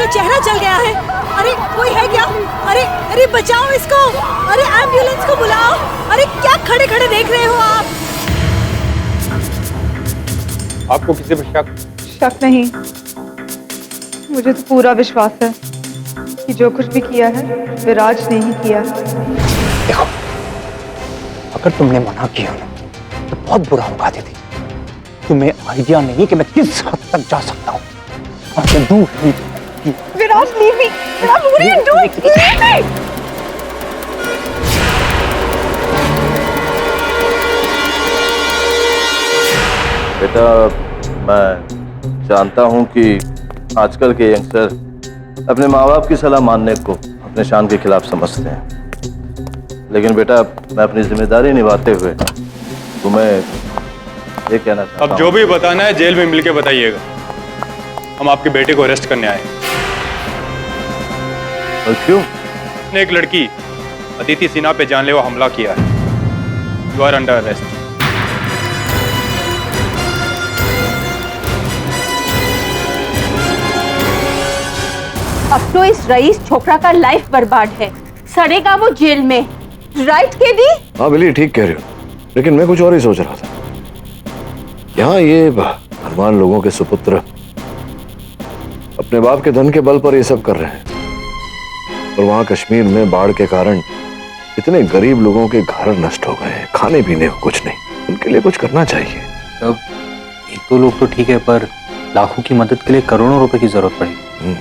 चेहरा जल गया है। अरे कोई है क्या? अरे अरे बचाओ इसको, अरे एम्बुलेंस को बुलाओ। अरे क्या खड़े खड़े देख रहे हो आप? आपको किसी पर शक? शक नहीं, मुझे तो पूरा विश्वास है कि जो कुछ भी किया है विराज ने ही किया है। देखो, अगर तुमने मना किया ना तो बहुत बुरा होगा दीदी। तुम्हें आइडिया नहीं कि मैं किस हद तक जा सकता हूँ। विराज, leave me! Viraj, what are you doing? Leave me! बेटा, मैं जानता हूँ कि आजकल के यंगस्टर अपने माँ बाप की सलाह मानने को अपने शान के खिलाफ समझते हैं, लेकिन बेटा मैं अपनी जिम्मेदारी निभाते हुए तुम्हें ये कहना चाहता हूँ। अब जो भी बताना है जेल में मिलके बताइएगा। हम आपके बेटे को अरेस्ट करने आए। और क्यों? ने एक लड़की अदिति सिन्हा पे जानलेवा हमला किया है। You are under arrest. अब तो इस रईस छोकरा का लाइफ बर्बाद है, सड़ेगा वो जेल में। राइट केदी? हाँ बिल्ली ठीक कह रही हो, लेकिन मैं कुछ और ही सोच रहा था। यहाँ ये धनवान लोगों के सुपुत्र अपने बाप के धन के बल पर ये सब कर रहे हैं, और वहां कश्मीर में बाढ़ के कारण इतने गरीब लोगों के घर नष्ट हो गए, खाने पीने को कुछ नहीं। उनके लिए कुछ करना चाहिए। अब एक दो लोग तो ठीक है, पर लाखों की मदद के लिए करोड़ों रुपए की जरूरत पड़ेगी।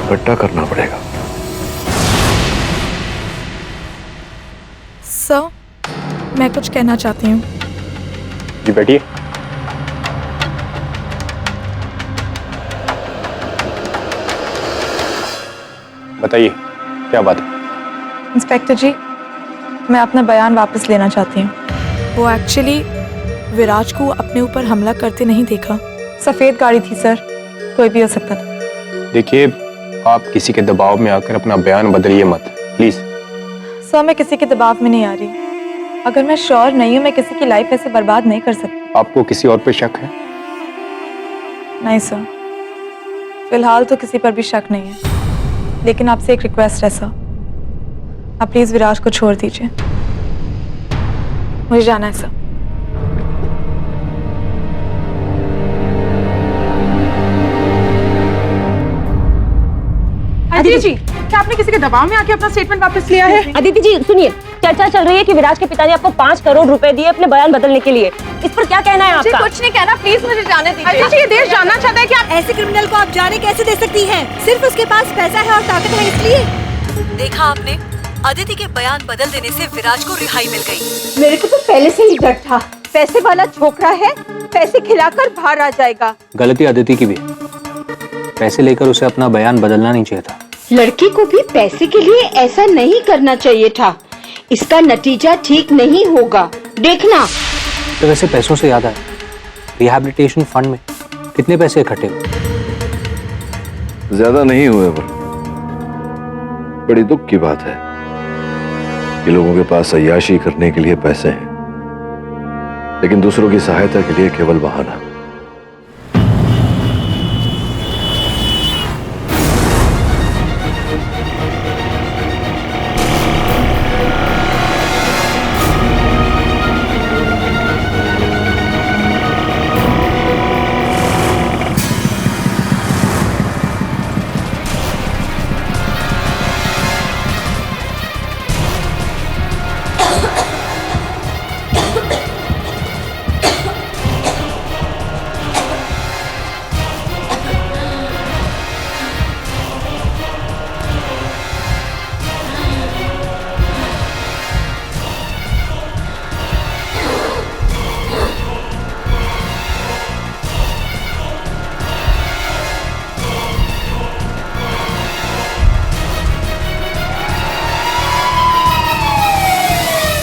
इकट्ठा करना पड़ेगा। सर, मैं कुछ कहना चाहती हूँ। जी बैठिए। बताइए क्या बात है? इंस्पेक्टर जी, मैं अपना बयान वापस लेना चाहती हूँ। वो एक्चुअली विराज को अपने ऊपर हमला करते नहीं देखा। सफेद गाड़ी थी सर, कोई भी हो सकता था। देखिए, आप किसी के दबाव में आकर अपना बयान बदलिए मत प्लीज। सर, मैं किसी के दबाव में नहीं आ रही। अगर मैं श्योर नहीं हूँ, मैं किसी की लाइफ ऐसे बर्बाद नहीं कर सकती। आपको किसी और पे शक है? नहीं सर, फिलहाल तो किसी पर भी शक नहीं है, लेकिन आपसे एक रिक्वेस्ट है सर, आप प्लीज विराज को छोड़ दीजिए। मुझे जाना है सर। अदिति जी, क्या आपने किसी के दबाव में आके अपना स्टेटमेंट वापस लिया है? अदिति जी सुनिए, चर्चा चल रही है कि विराज के पिता ने आपको 5 करोड़ रुपए दिए अपने बयान बदलने के लिए। इस पर क्या कहना है आपका? कुछ नहीं कहना, प्लीज मुझे जाने दीजिए। अदिति जी, ये देश जानना चाहता है कि आप ऐसे क्रिमिनल को आप जाने कैसे दे सकती हैं? सिर्फ उसके पास पैसा है और ताकत है इसलिए। देखा आपने, अदिति के बयान बदल देने से विराज को रिहाई मिल गई। मेरे को तो पहले से ही डर था, पैसे वाला छोकरा है, पैसे खिलाकर बाहर आ जाएगा। गलती अदिति की भी, पैसे लेकर उसे अपना बयान बदलना नहीं चाहिए था। लड़की को भी पैसे के लिए ऐसा नहीं करना चाहिए था। इसका नतीजा ठीक नहीं होगा, देखना। तो वैसे पैसों से याद आया, रिहैबिलिटेशन फंड में कितने पैसे इकट्ठे हुए? ज्यादा नहीं हुए, पर बड़ी दुख की बात है कि लोगों के पास अय्याशी करने के लिए पैसे हैं, लेकिन दूसरों की सहायता के लिए केवल बहाना।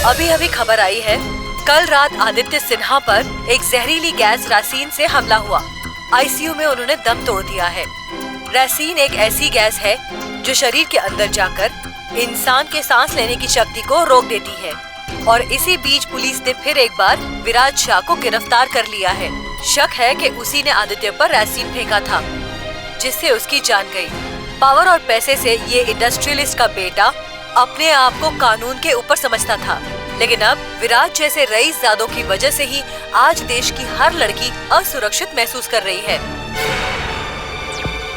अभी अभी खबर आई है, कल रात आदित्य सिन्हा पर एक जहरीली गैस रासीन से हमला हुआ। आईसीयू में उन्होंने दम तोड़ दिया है। रासीन एक ऐसी गैस है जो शरीर के अंदर जाकर इंसान के सांस लेने की शक्ति को रोक देती है। और इसी बीच पुलिस ने फिर एक बार विराज शाह को गिरफ्तार कर लिया है। शक है कि उसी ने आदित्य पर रैसीन फेंका था, जिससे उसकी जान गई। पावर और पैसे से ये इंडस्ट्रियलिस्ट का बेटा अपने आप को कानून के ऊपर समझता था, लेकिन अब विराज जैसे रईसजादों की वजह से ही आज देश की हर लड़की असुरक्षित महसूस कर रही है।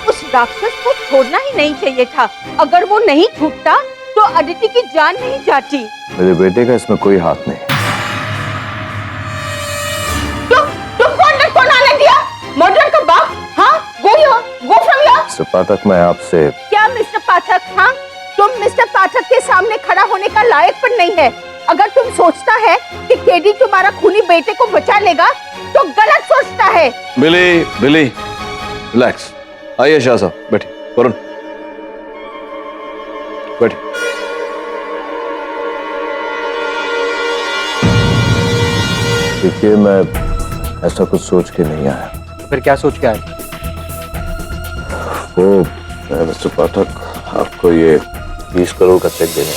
उस राक्षस को छोड़ना ही नहीं चाहिए था। अगर वो नहीं छूटता तो अदिति की जान नहीं जाती। मेरे बेटे का इसमें कोई हाथ नहीं। तुमको अंदर कौन आने दिया? मर्डर का बाप? हाँ, गो फ्रॉम हियर। मिस्टर पाठक, मैं आपसे क्या मिस्टर पाठक? हाँ, तुम मिस्टर पाठक के सामने खड़ा होने का लायक पर नहीं है। अगर तुम सोचता है कि केडी तुम्हारा खूनी बेटे को बचा लेगा तो गलत सोचता है। बिली, रिलैक्स। आइए शाह साहब, बैठिए। वरुण, बैठिए। देखिए, मैं ऐसा कुछ सोच के नहीं आया। तो फिर क्या सोच के आए? वो मिस्टर पाठक, आपको ये 20 करोड़ का चेक देना है।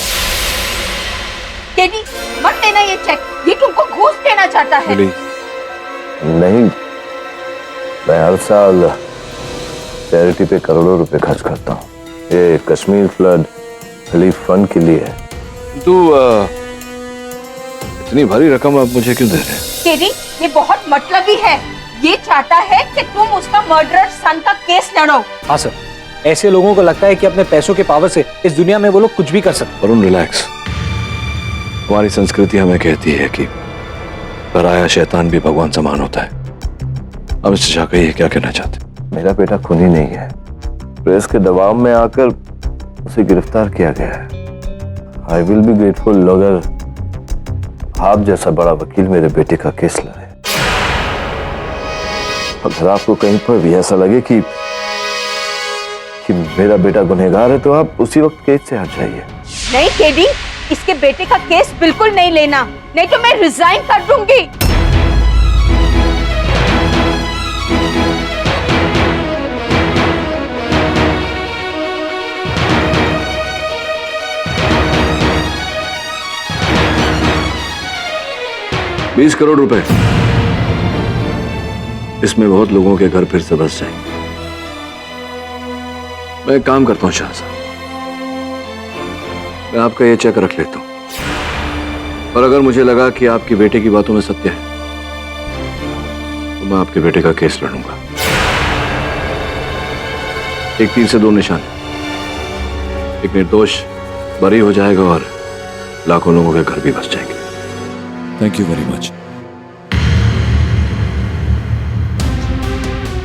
केडी, मत लेना ये चेक, ये तुमको घूस देना चाहता है। नहीं, मैं हर साल चैरिटी पे करोड़ों रुपए खर्च करता हूँ। ये कश्मीर फ्लड रिलीफ फंड के लिए है। तो इतनी भारी रकम आप मुझे क्यों दे रहे हैं? केडी, ये बहुत मतलबी है। ये चाहता है कि तुम उसका मर्डरर सन का केस लड़ो। हाँ सर, ऐसे लोगों को लगता है कि अपने पैसों के पावर से इस दुनिया में वो लोग कुछ भी कर सकते। वरुण, रिलैक्स। हमारी संस्कृति हमें कहती है कि पराया शैतान भी भगवान समान होता है। अब मिस्टर शाह, कहिए क्या कहना चाहते? मेरा बेटा खूनी नहीं है। प्रेस के दबाव में आकर उसे गिरफ्तार किया गया है। आई विल बी ग्रेटफुल अगर आप जैसा बड़ा वकील मेरे बेटे का केस लड़े। अगर आपको कहीं पर भी ऐसा लगे कि मेरा बेटा गुनहगार है तो आप उसी वक्त केस से हट जाइए। नहीं केडी, इसके बेटे का केस बिल्कुल नहीं लेना, नहीं तो मैं रिजाइन कर दूंगी। $20 करोड़ रुपए, इसमें बहुत लोगों के घर फिर से बस जाएंगे। मैं एक काम करता हूं शाह साहब, मैं आपका ये चेक रख लेता हूं, और अगर मुझे लगा कि आपकी बेटे की बातों में सत्य है तो मैं आपके बेटे का केस लड़ूंगा। एक तीर से दो निशान, एक निर्दोष बरी हो जाएगा और लाखों लोगों के घर भी बस जाएंगे। Thank you very much.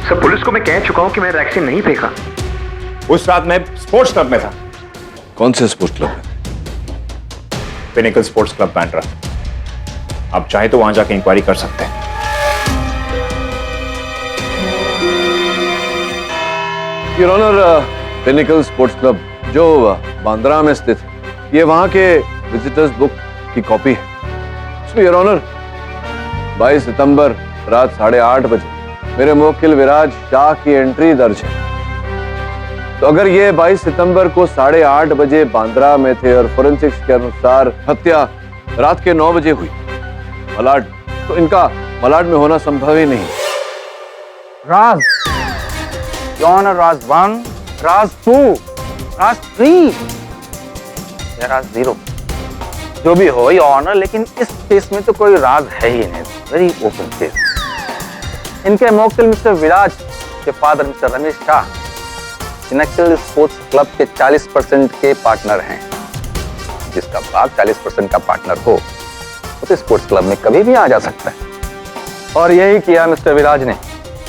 Sir, police को मैं कह चुका हूं कि मैं वैक्सीन नहीं फेंका। उस रात मैं स्पोर्ट्स क्लब में था। कौन से स्पोर्ट्स क्लब में? Pinnacle sports club Bandra. आप चाहे तो वहां जाके इंक्वायरी कर सकते हैं। Your honour, pinnacle sports club जो बांद्रा में स्थित है, ये वहां के विजिटर्स बुक की कॉपी है। योर ऑनर, 22 सितंबर रात 8:30 बजे मेरे मुवक्किल विराज शाह की एंट्री दर्ज है। तो अगर ये 22 सितंबर को 8:30 बजे बांद्रा में थे और फोरेंसिक्स के अनुसार हत्या रात के 9 बजे हुई मलाड, तो इनका मलाड में होना संभव ही नहीं। राज, योर ऑनर, राज 1, राज 2, राज 3 या राज 0, जो भी हो योर ऑनर, लेकिन इस केस में तो कोई राज है ही नहीं। Very open case. इनके मुवक्किल मिस्टर विराज के father mister Ramesh Shah pinnacle sports club के 40% के पार्टनर हैं। जिसका बाप 40% का पार्टनर हो तो स्पोर्ट्स क्लब में कभी भी आ जा सकता है। और यही किया मिस्टर विराज ने।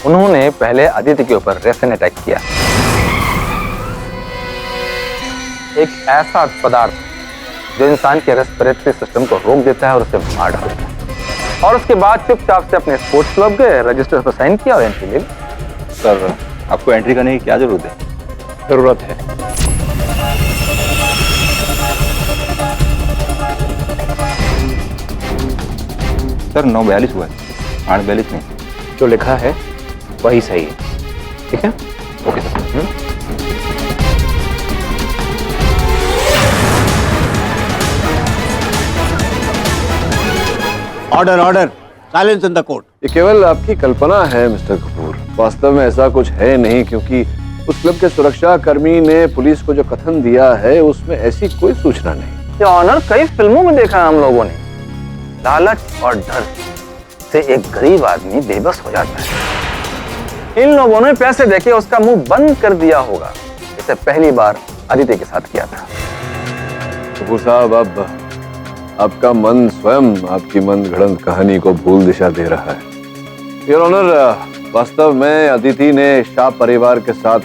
उन्होंने पहले अदिति के ऊपर रेसन अटैक किया, एक ऐसा पदार्थ जो इंसान के रेस्पिरेटरी सिस्टम को रोक देता है और उसे मार डालता है। और उसके बाद चुपचाप से अपने स्पोर्ट्स क्लब गए, रजिस्टर पर साइन किया और एंट्री ले ली। सर, आपको एंट्री करने की क्या जरूरत है? जरूरत है। सर, 9:42 हुआ है, 8:42 नहीं। जो लिखा है वही सही है। ठीक है? Okay sir. Order order, silence in the court. ये केवल आपकी कल्पना है मिस्टर कपूर, वास्तव में ऐसा कुछ है नहीं, क्योंकि उस क्लब के सुरक्षा कर्मी ने पुलिस को जो कथन दिया है उसमें ऐसी कोई सूचना नहीं। ये ऑनर कई फिल्मों में देखा हम लोगों ने। लालच और डर से एक गरीब आदमी बेबस हो जाता है। इन लोगों ने पैसे देके उसका मुंह बंद कर दिया होगा। इसे पहली बार अदिति के साथ किया था। कपूर साहब, अब आपका मन स्वयं आपकी मनगढ़ंत कहानी को भूल दिशा दे रहा है। योर ऑनर, वास्तव में अदिति ने शाह परिवार के साथ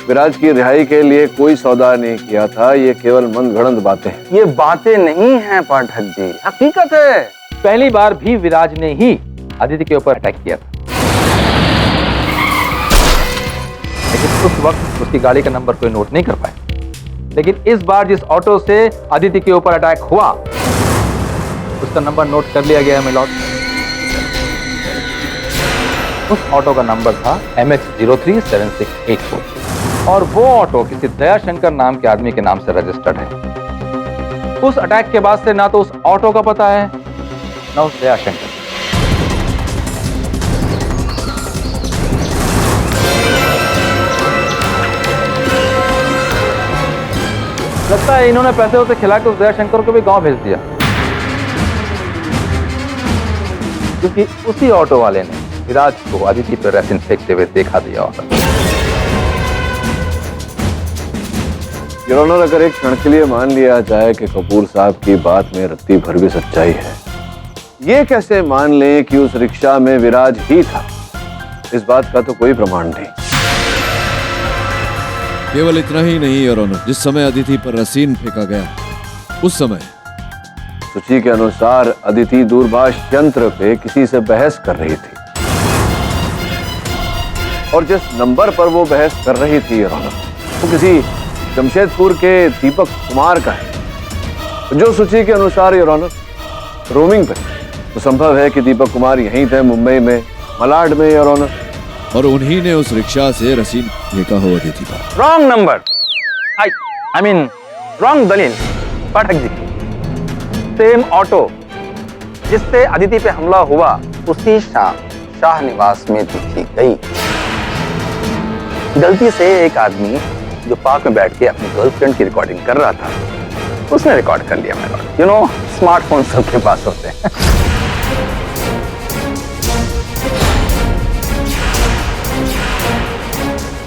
विराज की रिहाई के लिए कोई सौदा नहीं किया था। ये केवल मनगढ़ंत बातें हैं। ये बातें नहीं हैं पाठक जी, हकीकत है। पहली बार भी विराज ने ही अदिति के ऊपर अटैक किया था, लेकिन उस वक्त उसकी गाड़ी का नंबर कोई नोट नहीं कर पाया। लेकिन इस बार जिस ऑटो से अदिति के ऊपर अटैक हुआ उसका नंबर नोट कर लिया गया है मिलॉर्ड। उस ऑटो का नंबर था MX037684 और वो ऑटो किसी दयाशंकर नाम के आदमी के नाम से रजिस्टर्ड है। उस अटैक के बाद से ना तो उस ऑटो का पता है ना उस दयाशंकर। लगता है इन्होंने पैसे उसे खिला के उस दयाशंकर को भी गांव भेज दिया, क्योंकि उसी ऑटो वाले ने विराज को अदिति पर रेसिन फेंकते हुए देखा दिया होता। योर ऑनर, अगर एक क्षण के लिए मान लिया जाए कि कपूर साहब की बात में रत्ती भर भी सच्चाई है, ये कैसे मान लें कि उस रिक्शा में विराज ही था? इस बात का तो कोई प्रमाण नहीं। केवल इतना ही नहीं योर ऑनर, जिस समय अदिति पर रसीन फेंका गया उस समय सूची के अनुसार अदिति दूरभाष यंत्र पे किसी से बहस कर रही थी, और जिस नंबर पर वो बहस कर रही थी योर ऑनर, वो किसी जमशेदपुर के दीपक कुमार का है। जो सूची के अनुसार योर ऑनर रोमिंग पे, तो संभव है कि दीपक कुमार यहीं थे, मुंबई में मलाड में योर ऑनर, और उन्हीं ने उस रिक्शा से रसीन फेंका हो अदिति पर। Wrong number, I mean wrong दलील पाठक जी। सेम ऑटो जिससे अदिति पे हमला हुआ उसी शाम शाह निवास में देखी गई। गलती से एक आदमी जो पार्क में बैठ के अपनी गर्लफ्रेंड की रिकॉर्डिंग कर रहा था, उसने रिकॉर्ड कर लिया। मैं यू नो, स्मार्टफोन सबके पास होते हैं।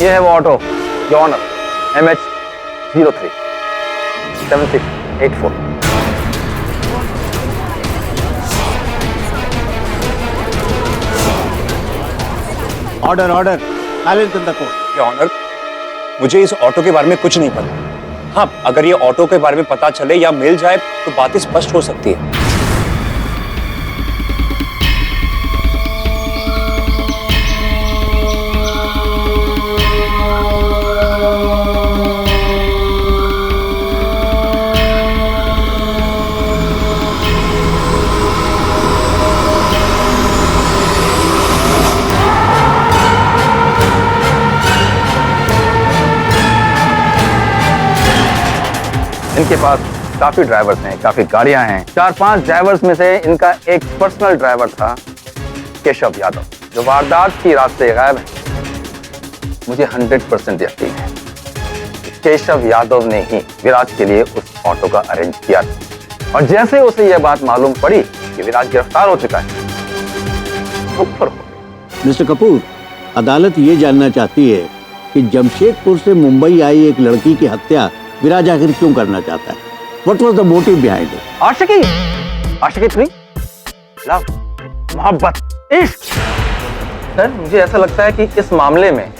ये है वो auto your honour MH037684। Order order, silence in the court. Honour, मुझे इस ऑटो के बारे में कुछ नहीं पता। हाँ, अगर ये ऑटो के बारे में पता चले या मिल जाए तो बात स्पष्ट हो सकती है। इनके पास काफी ड्राइवर्स हैं, काफी गाड़ियां हैं। 4-5 ड्राइवर्स में से इनका एक पर्सनल ड्राइवर था केशव यादव, जो वारदात की रात से गायब है। मुझे 100% यकीन है केशव यादव ने ही विराज के लिए उस ऑटो का अरेंज किया था। और जैसे उसे यह बात मालूम पड़ी कि विराज गिरफ्तार हो चुका है, मिस्टर कपूर, अदालत ये जानना चाहती है कि जमशेदपुर से मुंबई आई एक लड़की की हत्या विराज आखिर क्यों करना चाहता है? What was the motive behind it? Aashiqui, Aashiqui 3, love, मोहब्बत, इश्क। सर, मुझे ऐसा लगता है कि इस मामले में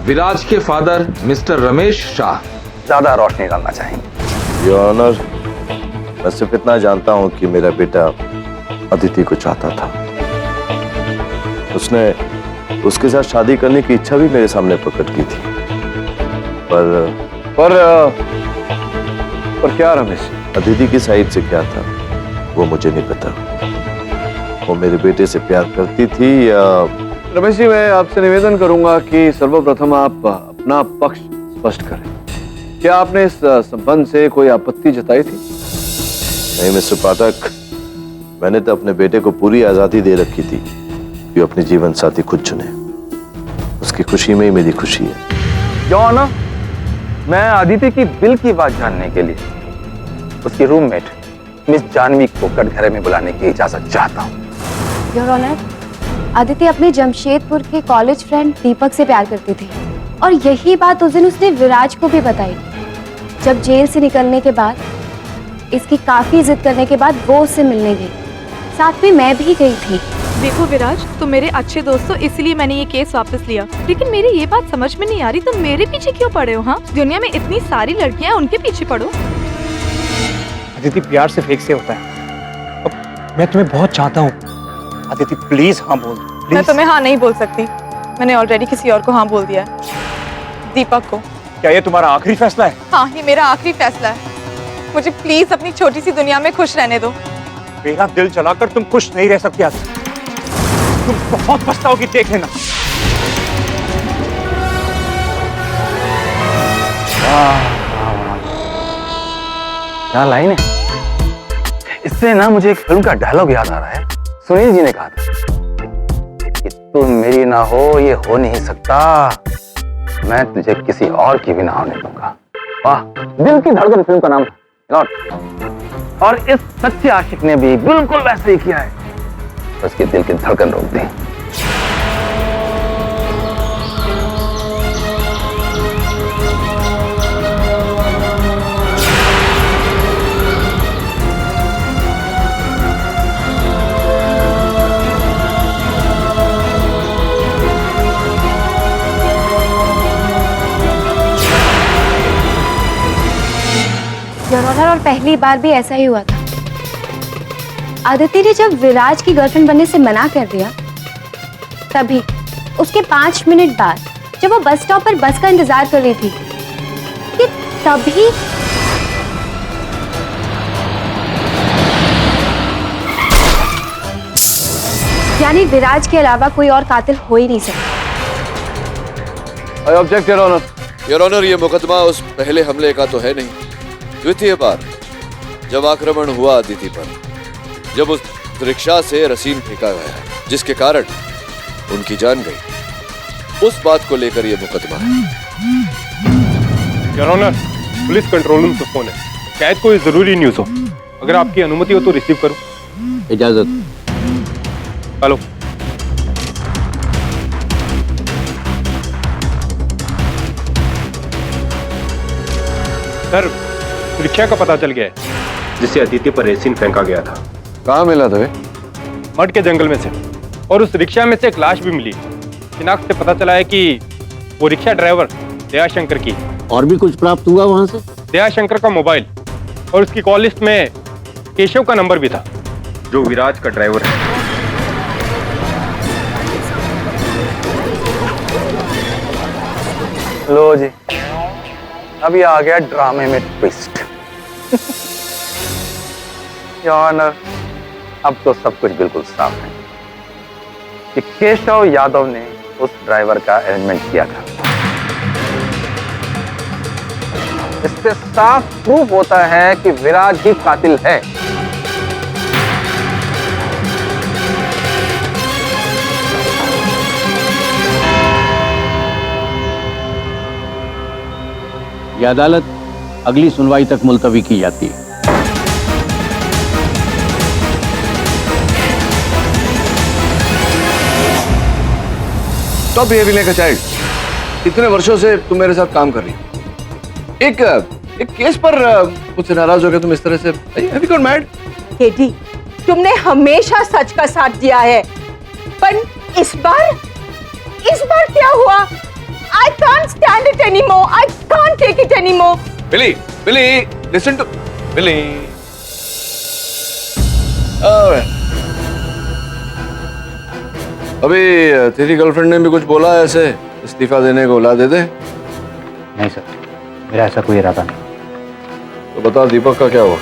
विराज के फादर मिस्टर रमेश शाह ज्यादा रोशनी डालना चाहेंगे। योर ऑनर, मैं सिर्फ इतना जानता हूं कि मेरा बेटा अदिति को चाहता था। उसने उसके साथ शादी करने की इच्छा भी मेरे सामने प्रकट की थी, पर क्या रमेश? अदिति की साइड से क्या था वो मुझे नहीं पता। वो मेरे बेटे से प्यार करती थी या... रमेश जी, मैं आपसे निवेदन करूंगा कि सर्वप्रथम आप अपना पक्ष स्पष्ट करें। क्या आपने इस संबंध से कोई आपत्ति जताई थी? नहीं मिस्टर पाठक, मैंने तो अपने बेटे को पूरी आजादी दे रखी थी कि अपनी जीवन साथी खुद चुने। उसकी खुशी में ही मेरी खुशी है। योर ऑनर, मैं अदिति की दिल की बात जानने के लिए उसकी रूममेट मिस जानवी को कटघरे में बुलाने की इजाजत चाहता हूँ। योर ऑनर, अदिति अपने जमशेदपुर के कॉलेज फ्रेंड दीपक से प्यार करती थी और यही बात उस दिन उसने विराज को भी बताई। जब जेल से निकलने के बाद इसकी काफी जिद करने के बाद वो उससे मिलने गई, साथ में मैं भी गई थी। देखो विराज, तुम मेरे अच्छे दोस्त हो, इसलिए मैंने ये केस वापस लिया। लेकिन मेरी ये बात समझ में नहीं आ रही, तुम मेरे पीछे क्यों पड़े हो? हाँ, दुनिया में इतनी सारी लड़कियां, उनके पीछे पड़ो। अदिति, प्यार से फेक से होता है। अब मैं तुम्हें बहुत चाहता हूँ। अदिति प्लीज हाँ बोल। मैं तुम्हें हाँ नहीं बोल सकती, मैंने ऑलरेडी किसी और को हाँ बोल दिया है, दीपक को। क्या ये तुम्हारा आखिरी फैसला है? हाँ, ये मेरा आखिरी फैसला है। मुझे प्लीज अपनी छोटी सी दुनिया में खुश रहने दो। मेरा दिल जलाकर तुम खुश नहीं रह सकती अदिति। तुम बहुत पछताओगी, देख लेना। क्या लाइन है? इससे ना मुझे एक फिल्म का डायलॉग याद आ रहा है। सुनील जी ने कहा था कि तुम मेरी ना हो ये हो नहीं सकता, मैं तुझे किसी और की भी ना होने दूंगा। वाह, दिल की धड़कन फिल्म का नाम है। और इस सच्चे आशिक ने भी बिल्कुल वैसे ही किया है, उसके दिल की धड़कन रोक दी। योर ऑनर, और पहली बार भी ऐसा ही हुआ था। आदिति ने जब विराज की गर्लफ्रेंड बनने से मना कर दिया, तभी उसके 5 मिनट बाद जब वो बस स्टॉप पर बस का इंतजार कर रही थी, कि तभी यानी विराज के अलावा कोई और कातिल हो ही नहीं सकता। I object your honour. Your honour, ये मुकदमा उस पहले हमले का तो है नहीं। द्वितीय बार जब आक्रमण हुआ अदिति पर, जब उस रिक्शा से रसीन फेंका गया जिसके कारण उनकी जान गई, उस बात को लेकर यह मुकदमा है। Your honour, police control room से फोन है, शायद कोई जरूरी न्यूज हो। अगर आपकी अनुमति हो तो रिसीव करूं। इजाजत। हेलो। सर, रिक्शा का पता चल गया है जिसे अदिति पर रेसिन फेंका गया था। कहाँ मिला था? मठ के जंगल में से, और उस रिक्शा में से एक लाश भी मिली। शिनाख्त से पता चला है कि वो रिक्शा ड्राइवर दयाशंकर की। और भी कुछ प्राप्त हुआ वहां से? दयाशंकर का मोबाइल और उसकी कॉल लिस्ट में केशव का नंबर भी था, जो विराज का ड्राइवर है। लो जी, अभी आ गया ड्रामे में ट्विस्ट। योर ऑनर, अब तो सब कुछ बिल्कुल साफ है कि केशव यादव ने उस ड्राइवर का अरेंजमेंट किया था। इससे साफ प्रूफ होता है कि विराज ही कातिल है। ये अदालत अगली सुनवाई तक मुलतवी की जाती है। Stop behaving like a child. इतने वर्षों से तुम मेरे साथ काम कर रही हो, एक केस पर मुझसे नाराज हो गए तुम इस तरह से? Have you gone mad? KD, तुमने हमेशा सच का साथ दिया है, पर इस बार क्या हुआ? I can't stand it anymore. I can't take it anymore. Billy, listen to Billy. Alright. अभी तेरी गर्लफ्रेंड ने भी कुछ बोला है ऐसे इस्तीफा देने को? ला दे दे। नहीं सर, मेरा ऐसा कोई इरादा नहीं। तो बता, दीपक का क्या हुआ?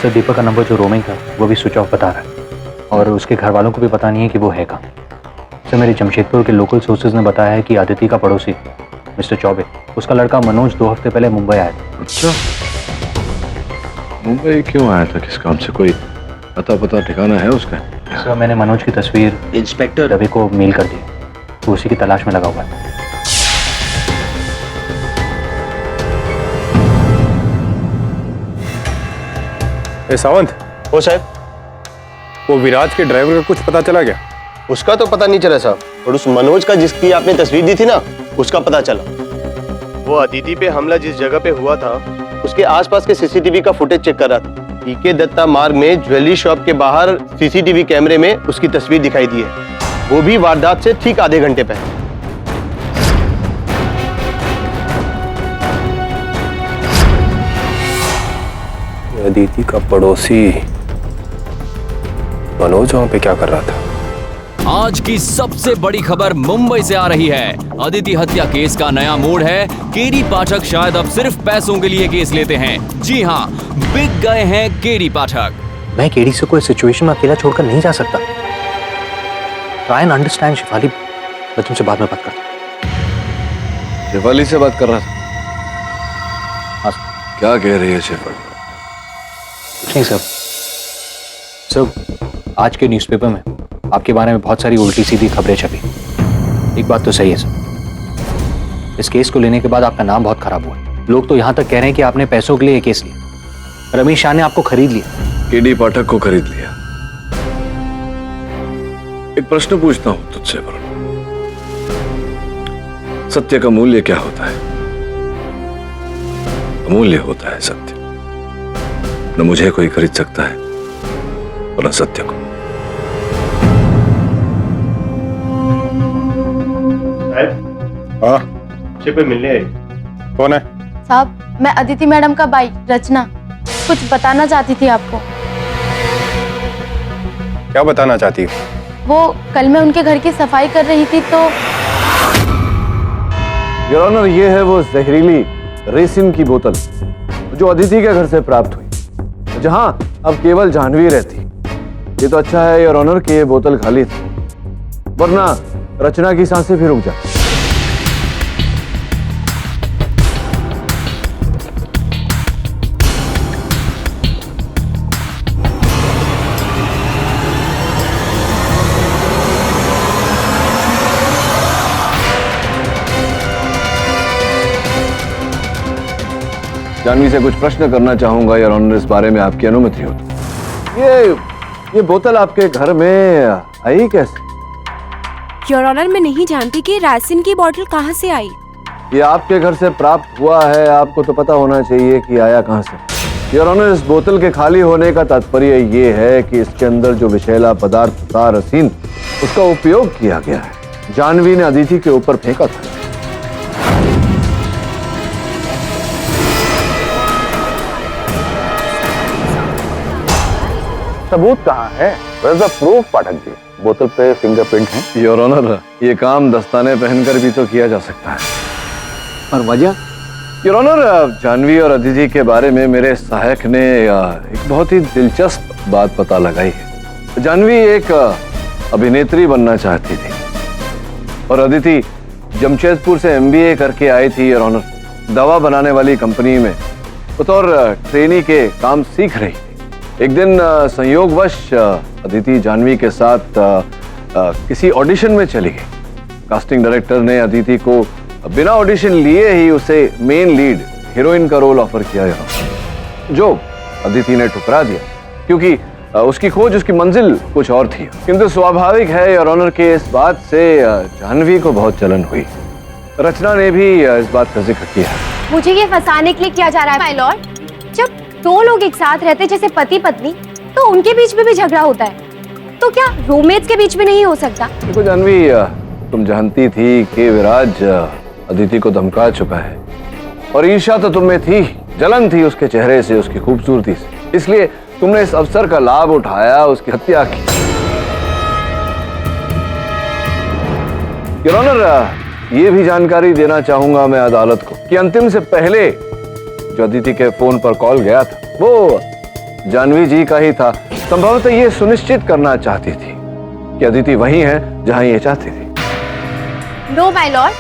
सर, दीपक का नंबर जो रोमिंग था वो भी स्विच ऑफ बता रहा है, और उसके घर वालों को भी पता नहीं है कि वो है कहाँ। सर, मेरे जमशेदपुर के लोकल सोर्सेज ने बताया है कि आदिति का पड़ोसी मिस्टर चौबे, उसका लड़का मनोज 2 हफ्ते पहले मुंबई आया था। अच्छा, मुंबई क्यों आया था? किस काम से? कोई पता ठिकाना है उसका? सर मैंने मनोज की तस्वीर इंस्पेक्टर रवि को मेल कर दी, तो उसी की तलाश में लगा हुआ है। सावंत, ओ साहब, वो विराज के ड्राइवर का कुछ पता चला क्या? उसका तो पता नहीं चला साहब, और उस मनोज का जिसकी आपने तस्वीर दी थी ना, उसका पता चला। वो अदिति पे हमला जिस जगह पे हुआ था उसके आसपास के सीसीटीवी का फुटेज चेक कर रहा था। पीके दत्ता मार्ग में ज्वेलरी शॉप के बाहर सीसीटीवी कैमरे में उसकी तस्वीर दिखाई दी है, वो भी वारदात से ठीक आधे घंटे पहले। अदिति का पड़ोसी मनोज वहां पे क्या कर रहा था? आज की सबसे बड़ी खबर मुंबई से आ रही है। अदिति हत्या केस का नया मोड़ है। केडी पाठक शायद अब सिर्फ पैसों के लिए केस लेते हैं। जी हाँ, बिक गए हैं केडी पाठक। मैं केडी से कोई सिचुएशन में अकेला छोड़कर नहीं जा सकता। ट्राई एंड अंडरस्टैंड शिफाली, मैं तुमसे बाद में बात करता हूँ। शेफाली से बात कर रहा था? हाँ। क्या कह रही है शेफाली? कुछ नहीं सर। सर, आज के न्यूज़पेपर में आपके बारे में बहुत सारी उल्टी सीधी खबरें छपी। एक बात तो सही है सर, इस केस को लेने के बाद आपका नाम बहुत खराब हुआ। लोग तो यहाँ तक कह रहे हैं कि आपने पैसों के लिए ये केस लिया। रमेश शाह ने आपको खरीद लिया। केडी पाठक को खरीद लिया। एक प्रश्न पूछता हूं तुझसे वरुण, सत्य का मूल्य क्या होता है? अमूल्य होता है सत्य। न मुझे कोई खरीद सकता है और न सत्य को। हाँ, पे मिलने आई। कौन है? साहब, मैं अदिति मैडम का भाई रचना, कुछ बताना चाहती थी आपको। क्या बताना चाहती हो? वो कल मैं उनके घर की सफाई कर रही थी तो योर ऑनर, ये है वो जहरीली रेसिन की बोतल जो अदिति के घर से प्राप्त हुई, जहां अब केवल जाह्नवी रहती। ये तो अच्छा है योर ऑनर कि ये बोतल खाली थी, वरना रचना की सांसें भी रुक जाती। जाह्नवी से कुछ प्रश्न करना चाहूंगा योर ऑनर, इस बारे में आपकी अनुमति हो तो। ये बोतल आपके घर में आई कैसे? योर ऑनर, मैं नहीं जानती कि रासिन की बोतल कहाँ से आई। ये आपके घर से प्राप्त हुआ है, आपको तो पता होना चाहिए कि आया कहाँ से। योर ऑनर, इस बोतल के खाली होने का तात्पर्य ये है कि इसके अंदर जो विषैला पदार्थ था रसीन, उसका उपयोग किया गया है। जाह्नवी ने अदिति के ऊपर फेंका था। सबूत कहाँ है? Where's the proof, Pathak ji? बोतल पे फिंगरप्रिंट है। योर ऑनर, ये काम दस्ताने पहनकर भी तो किया जा सकता है। और वजह? योर ऑनर, जाह्नवी और अदिति के बारे में मेरे सहायक ने एक बहुत ही दिलचस्प बात पता लगाई है। जाह्नवी एक अभिनेत्री बनना चाहती थी और अदिति जमशेदपुर से MBA करके आई थी योर ऑनर। दवा बनाने वाली कंपनी में बतौर ट्रेनी के काम सीख रही। एक दिन संयोगवश अदिति जाह्नवी के साथ किसी ऑडिशन में चली गई। कास्टिंग डायरेक्टर ने अदिति को बिना ऑडिशन लिए ही उसे मेन लीड हीरोइन का रोल ऑफर किया, जो अदिति ने ठुकरा दिया क्योंकि उसकी खोज, उसकी मंजिल कुछ और थी। किंतु स्वाभाविक है योर ऑनर के इस बात से जाह्नवी को बहुत जलन हुई। रचना ने भी इस बात का जिक्र किया। मुझे ये फंसाने के लिए किया जा रहा है माय लॉर्ड। जब दो लोग एक साथ रहते जैसे पति पत्नी, तो उनके बीच में भी झगड़ा होता है, तो क्या रोमांस के बीच में नहीं हो सकता? देखो जाह्नवी, तुम जानती थी कि विराज अदिति को धमका चुका है और ईर्ष्या तो तुम में थी, जलन थी उसके चेहरे से, उसकी खूबसूरती से। इसलिए तुमने इस अवसर का लाभ उठाया, उसकी हत्या की। योर ऑनर, ये भी जानकारी देना चाहूंगा मैं अदालत को कि अंतिम से पहले जो अदिति के फोन पर कॉल गया था वो जाह्नवी जी का ही था। संभवतः ये सुनिश्चित करना चाहती थी कि अदिति वही है जहां ये चाहती थी। नो माय लॉर्ड,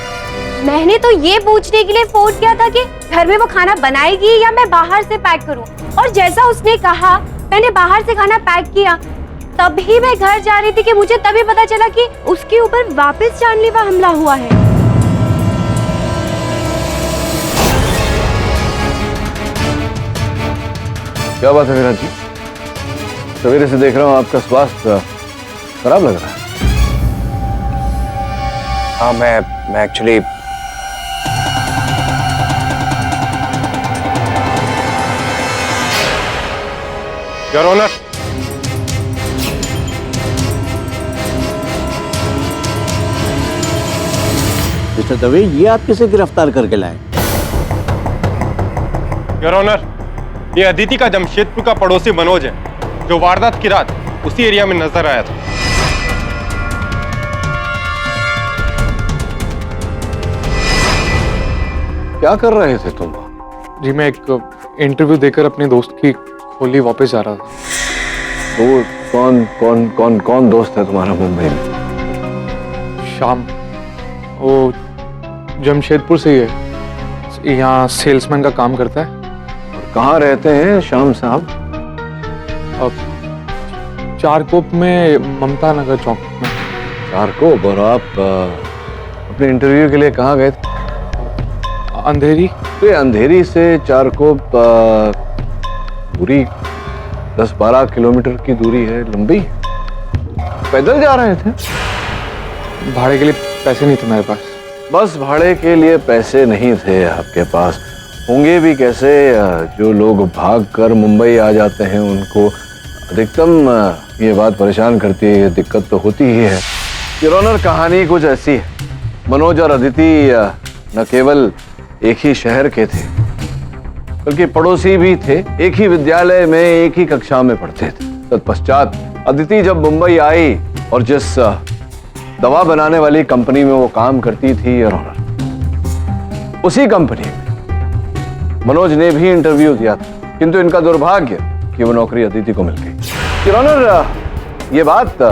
मैंने तो ये पूछने के लिए फोन किया था कि घर में वो खाना बनाएगी या मैं बाहर से पैक करूं, और जैसा उसने कहा मैंने बाहर से खाना पैक किया, तभी मैं घर जा रही थी कि मुझे तभी पता चला कि उसके ऊपर वापस जानलेवा हमला हुआ है। क्या बात है विराज जी? सवेरे से देख रहा हूँ आपका स्वास्थ्य खराब लग रहा है। हाँ, मैं actually your honour, mister Dave, ये आप किसे गिरफ्तार करके लाए? योर ऑनर, ये अदिति का जमशेदपुर का पड़ोसी मनोज है, जो वारदात की रात उसी एरिया में नजर आया था। क्या कर रहे थे तुम? जी मैं एक इंटरव्यू देकर अपने दोस्त की खोली वापस जा रहा था। तो कौन दोस्त है तुम्हारा मुंबई में? शाम, वो जमशेदपुर से ही है, यहाँ सेल्समैन का काम करता है। और कहाँ रहते हैं शाम साहब? अब चारकोप में, ममता नगर चौक में। चारकोप? और आप अपने इंटरव्यू के लिए कहाँ गए थे? अंधेरी। तो अंधेरी से चारकोप पूरी 10-12 किलोमीटर की दूरी है, लंबी। पैदल जा रहे थे? भाड़े के लिए पैसे नहीं थे मेरे पास। बस भाड़े के लिए पैसे नहीं थे आपके पास? होंगे भी कैसे? जो लोग भाग कर मुंबई आ जाते हैं उनको अधिकतम ये बात परेशान करती है, दिक्कत तो होती ही है। योर ऑनर, कहानी कुछ ऐसी है। मनोज और अदिति न केवल एक ही शहर के थे, बल्कि पड़ोसी भी थे। एक ही विद्यालय में एक ही कक्षा में पढ़ते थे। तत्पश्चात अदिति जब मुंबई आई और जिस दवा बनाने वाली कंपनी में वो काम करती थी, योर ऑनर, उसी कंपनी में मनोज ने भी इंटरव्यू दिया था, किंतु इनका दुर्भाग्य कि वो नौकरी अदिति को मिल गई। योर ऑनर, ये बात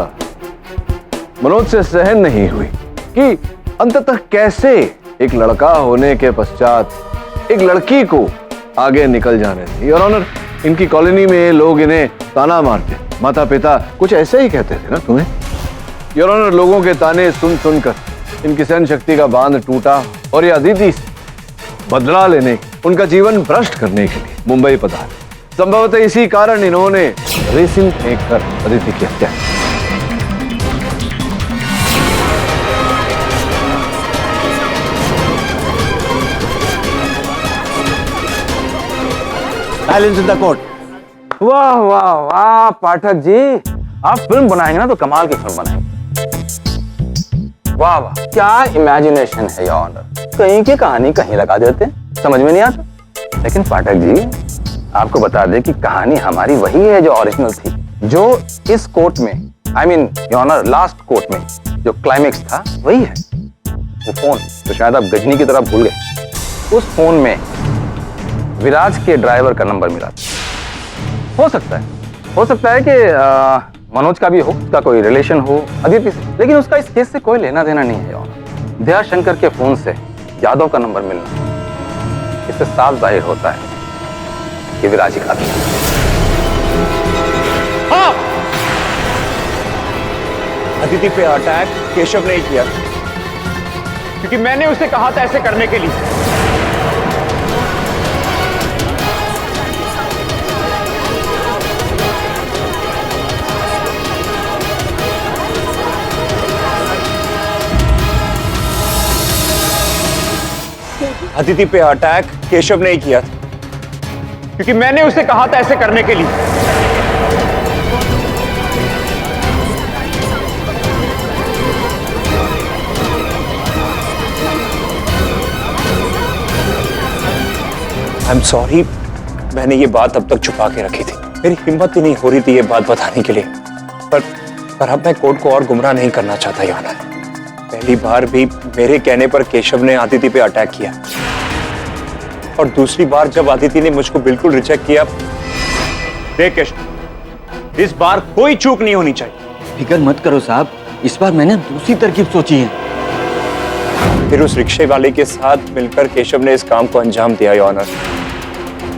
मनोज से सहन नहीं हुई कि अंततः कैसे एक लड़का होने के पश्चात एक लड़की को आगे निकल जाने थे। योर ऑनर, इनकी कॉलोनी में लोग इन्हें ताना मारते, माता पिता कुछ ऐसे ही कहते थे ना तुम्हें? योर ऑनर, लोगों के ताने सुन सुनकर इनकी सहन शक्ति का बांध टूटा और ये अदिति से बदला लेने, उनका जीवन भ्रष्ट करने के लिए मुंबई पधारे। संभवतः इसी कारण इन्होंने रेसिन फेंककर अदिति की हत्या की। Silence in the court. वाह वाह वाह पाठक जी, आप फिल्म बनाएंगे ना तो कमाल की फिल्म बनाएंगे। वाह वाह, क्या इमेजिनेशन है योर ऑनर। कहीं की कहानी कहीं लगा देते, समझ में नहीं आता। लेकिन पाठक जी, आपको बता दें कि कहानी हमारी वही है जो ओरिजिनल थी, जो इस कोर्ट में, I mean your honour last court में जो क्लाइमेक्स था वही है। वो फोन तो शायद आप गजनी की तरह भूल गए। उस फोन में विराज के ड्राइवर का नंबर मिला। हो सकता है कि मनोज का भी हो, उसका कोई रिलेशन हो अदिति से, लेकिन उसका इस केस से कोई लेना देना नहीं है। दया शंकर के फोन से यादव का नंबर मिलना, इससे साफ जाहिर होता है कि विराज ही कातिल है। हाँ, अदिति पे अटैक केशव ने ही किया, क्योंकि मैंने उसे कहा था ऐसे करने के लिए। अदिति पे अटैक केशव ने ही किया था, क्योंकि मैंने उसे कहा था ऐसे करने के लिए। आई एम सॉरी, मैंने ये बात अब तक छुपा के रखी थी। मेरी हिम्मत ही नहीं हो रही थी ये बात बताने के लिए, पर अब मैं कोर्ट को और गुमराह नहीं करना चाहता योर ऑनर। पहली बार भी मेरे कहने पर केशव ने अदिति पे अटैक किया, और दूसरी बार जब अदिति ने मुझको बिल्कुल रिजेक्ट किया। देख केशव, इस बार कोई चूक नहीं होनी चाहिए। फिक्र मत करो साहब, इस बार मैंने दूसरी तरकीब सोची है। फिर उस रिक्शे वाले के साथ मिलकर केशव ने इस काम को अंजाम दिया योर ऑनर,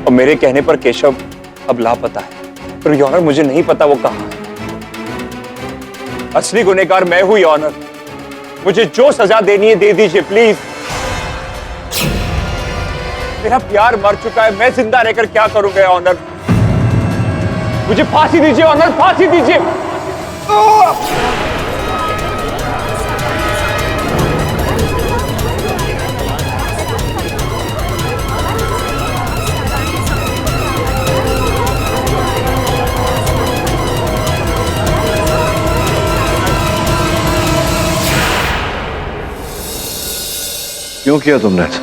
और मेरे कहने पर केशव अब लापता है। पर योर ऑनर मुझे नहीं पता वो कहाँ है। असली गुनहगार मैं हूं योर ऑनर। मुझे जो सजा देनी है दे दीजिए प्लीज। मेरा प्यार मर चुका है, मैं जिंदा रहकर क्या करूंगा योर ऑनर। मुझे फांसी दीजिए ऑनर, फांसी दीजिए। क्यों किया तुमने ऐसा?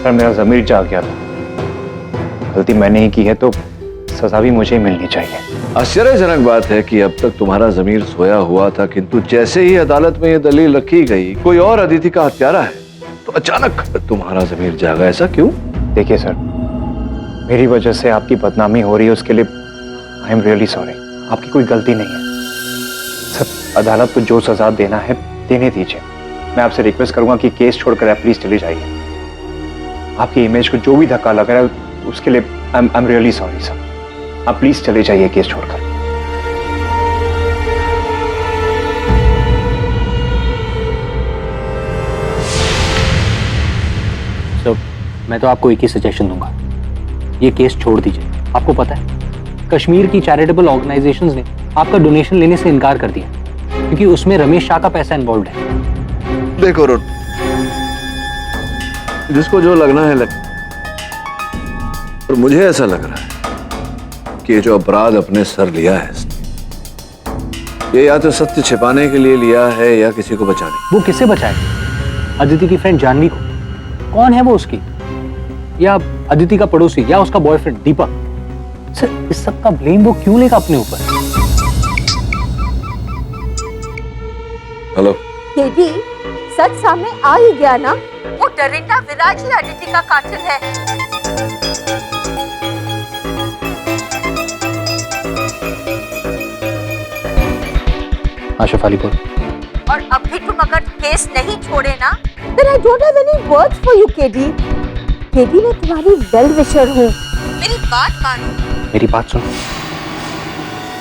सर मेरा ज़मीर जाग गया था। गलती मैंने ही की है तो सजा भी मुझे ही मिलनी चाहिए। आश्चर्यजनक बात है कि अब तक तुम्हारा ज़मीर सोया हुआ था, किंतु जैसे ही अदालत में यह दलील रखी गई कोई और अदिति का हत्यारा है तो अचानक तुम्हारा ज़मीर जागा। ऐसा क्यों? देखिए सर, मेरी वजह से आपकी बदनामी हो रही है, उसके लिए आई एम रियली सॉरी। आपकी कोई गलती नहीं है सर। अदालत को जो सजा देना है देने दीजिए। मैं आपसे रिक्वेस्ट करूंगा कि केस छोड़कर आप प्लीज चले जाइए। आपकी इमेज को जो भी धक्का लग रहा है उसके लिए I am really sorry sir. आप प्लीज चले जाइए केस छोड़कर। सर मैं तो आपको एक ही सजेशन दूंगा, ये केस छोड़ दीजिए। आपको पता है कश्मीर की चैरिटेबल ऑर्गेनाइजेशंस ने आपका डोनेशन लेने से इनकार कर दिया क्योंकि उसमें रमेश शाह का पैसा इन्वॉल्व है। देखो अरुण, जिसको जो लगना है लग, और मुझे ऐसा लग रहा है कि ये जो अपराध अपने सर लिया है इसने, ये या तो सत्य छिपाने के लिए लिया है या किसी को बचाने। वो किसे बचाए? अदिति की फ्रेंड जानवी को। कौन है वो उसकी? या अदिति का पड़ोसी या उसका बॉयफ्रेंड दीपक? सर इस सब का ब्लेम वो क्यों लेगा अपने ऊपर? हेलो केडी, सच सामने आ ही गया ना। वो डरिंदा विराज ही अदिति का कातिल है। आशिफ अली बोल। और अब भी तुम अगर केस नहीं छोड़े ना, then I don't have any words for you, KD. KD मैं तुम्हारी वेल विशर हूँ, मेरी बात मानो। मेरी बात सुन,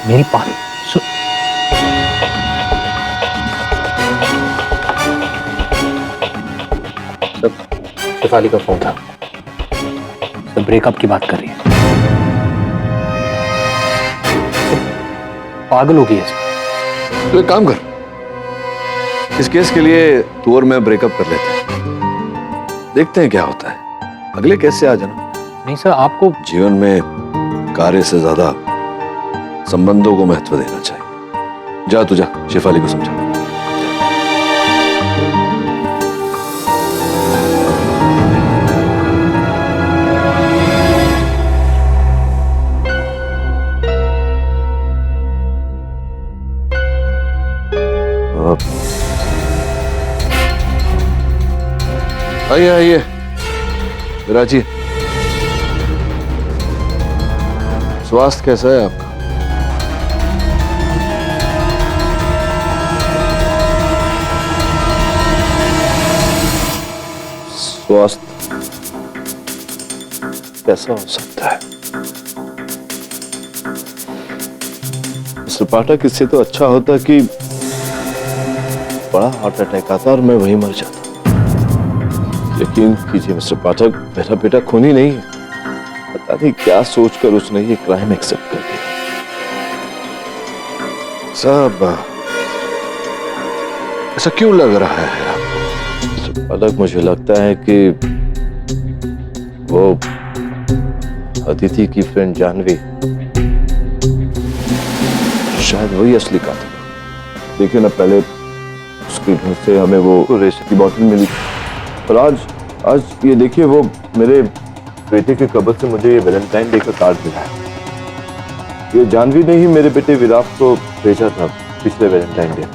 मेरी बात सुन। शेफाली का फोन था, सब ब्रेकअप की बात कर रही है। पागल हो गई है। तो एक काम कर, इस केस के लिए तू और मैं ब्रेकअप कर लेते हैं, देखते हैं क्या होता है। अगले केस से आ जाना। नहीं सर, आपको जीवन में कार्य से ज्यादा संबंधों को महत्व देना चाहिए। जा तू जा, शेफाली को समझा। आइए आइए विराजी, स्वास्थ्य कैसा है आपका? स्वास्थ्य कैसा हो सकता है? मिस्टर पाठक, इससे तो अच्छा होता कि बड़ा हार्ट अटैक आता और मैं वहीं मर जाता। यकीन कीजिए मिस्टर पाठक, मेरा बेटा खूनी नहीं है। पता नहीं क्या सोचकर उसने ये क्राइम एक्सेप्ट कर दिया। साहब, ऐसा क्यों लग रहा है मिस्टर पाठक? मुझे लगता है कि वो अदिति की फ्रेंड जानवी शायद वही असली कातिल है। देखिए ना, पहले उसके घर से हमें वो रेशे की बोतल मिली और आज ये देखिए, वो मेरे बेटे के कब्र से मुझे ये वैलेंटाइन डे का कार्ड मिला है। ये जानवी ने ही मेरे बेटे विराट को भेजा था पिछले वैलेंटाइन डे में।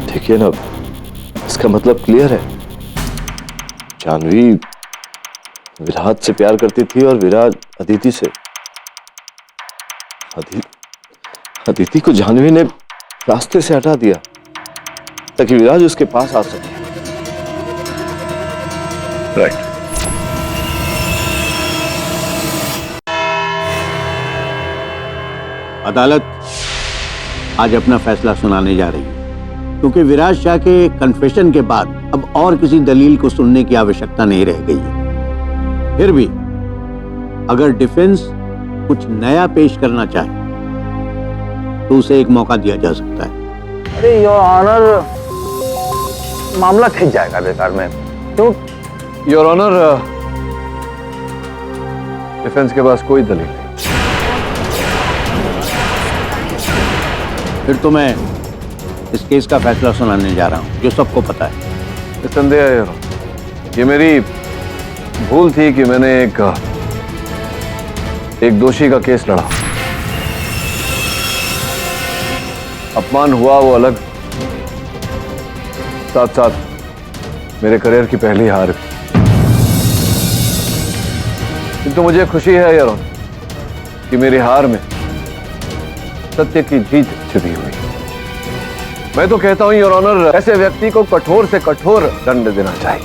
देखिए ना, इसका मतलब क्लियर है। जानवी विराट से प्यार करती थी और विराट अदिति से। अदिति को जानवी ने रास्ते से हटा दिया ताकि विराज उसके पास आ सके। राइट। अदालत आज अपना फैसला सुनाने जा रही है, क्योंकि विराज शाह के कन्फेशन के बाद अब और किसी दलील को सुनने की आवश्यकता नहीं रह गई है। फिर भी अगर डिफेंस कुछ नया पेश करना चाहे तो उसे एक मौका दिया जा सकता है। अरे योर ऑनर, मामला खिंच जाएगा बेकार में। क्यों? योर ऑनर, डिफेंस के पास कोई दलील नहीं। फिर तो मैं इस केस का फैसला सुनाने जा रहा हूं, जो सबको पता है। निस्संदेह है, ये मेरी भूल थी कि मैंने एक दोषी का केस लड़ा। अपमान हुआ वो अलग, साथ साथ मेरे करियर की पहली हार भी। किंतु मुझे खुशी है यार कि मेरी हार में सत्य की जीत छुपी हुई। मैं तो कहता हूं योर ऑनर, ऐसे व्यक्ति को कठोर से कठोर दंड देना चाहिए।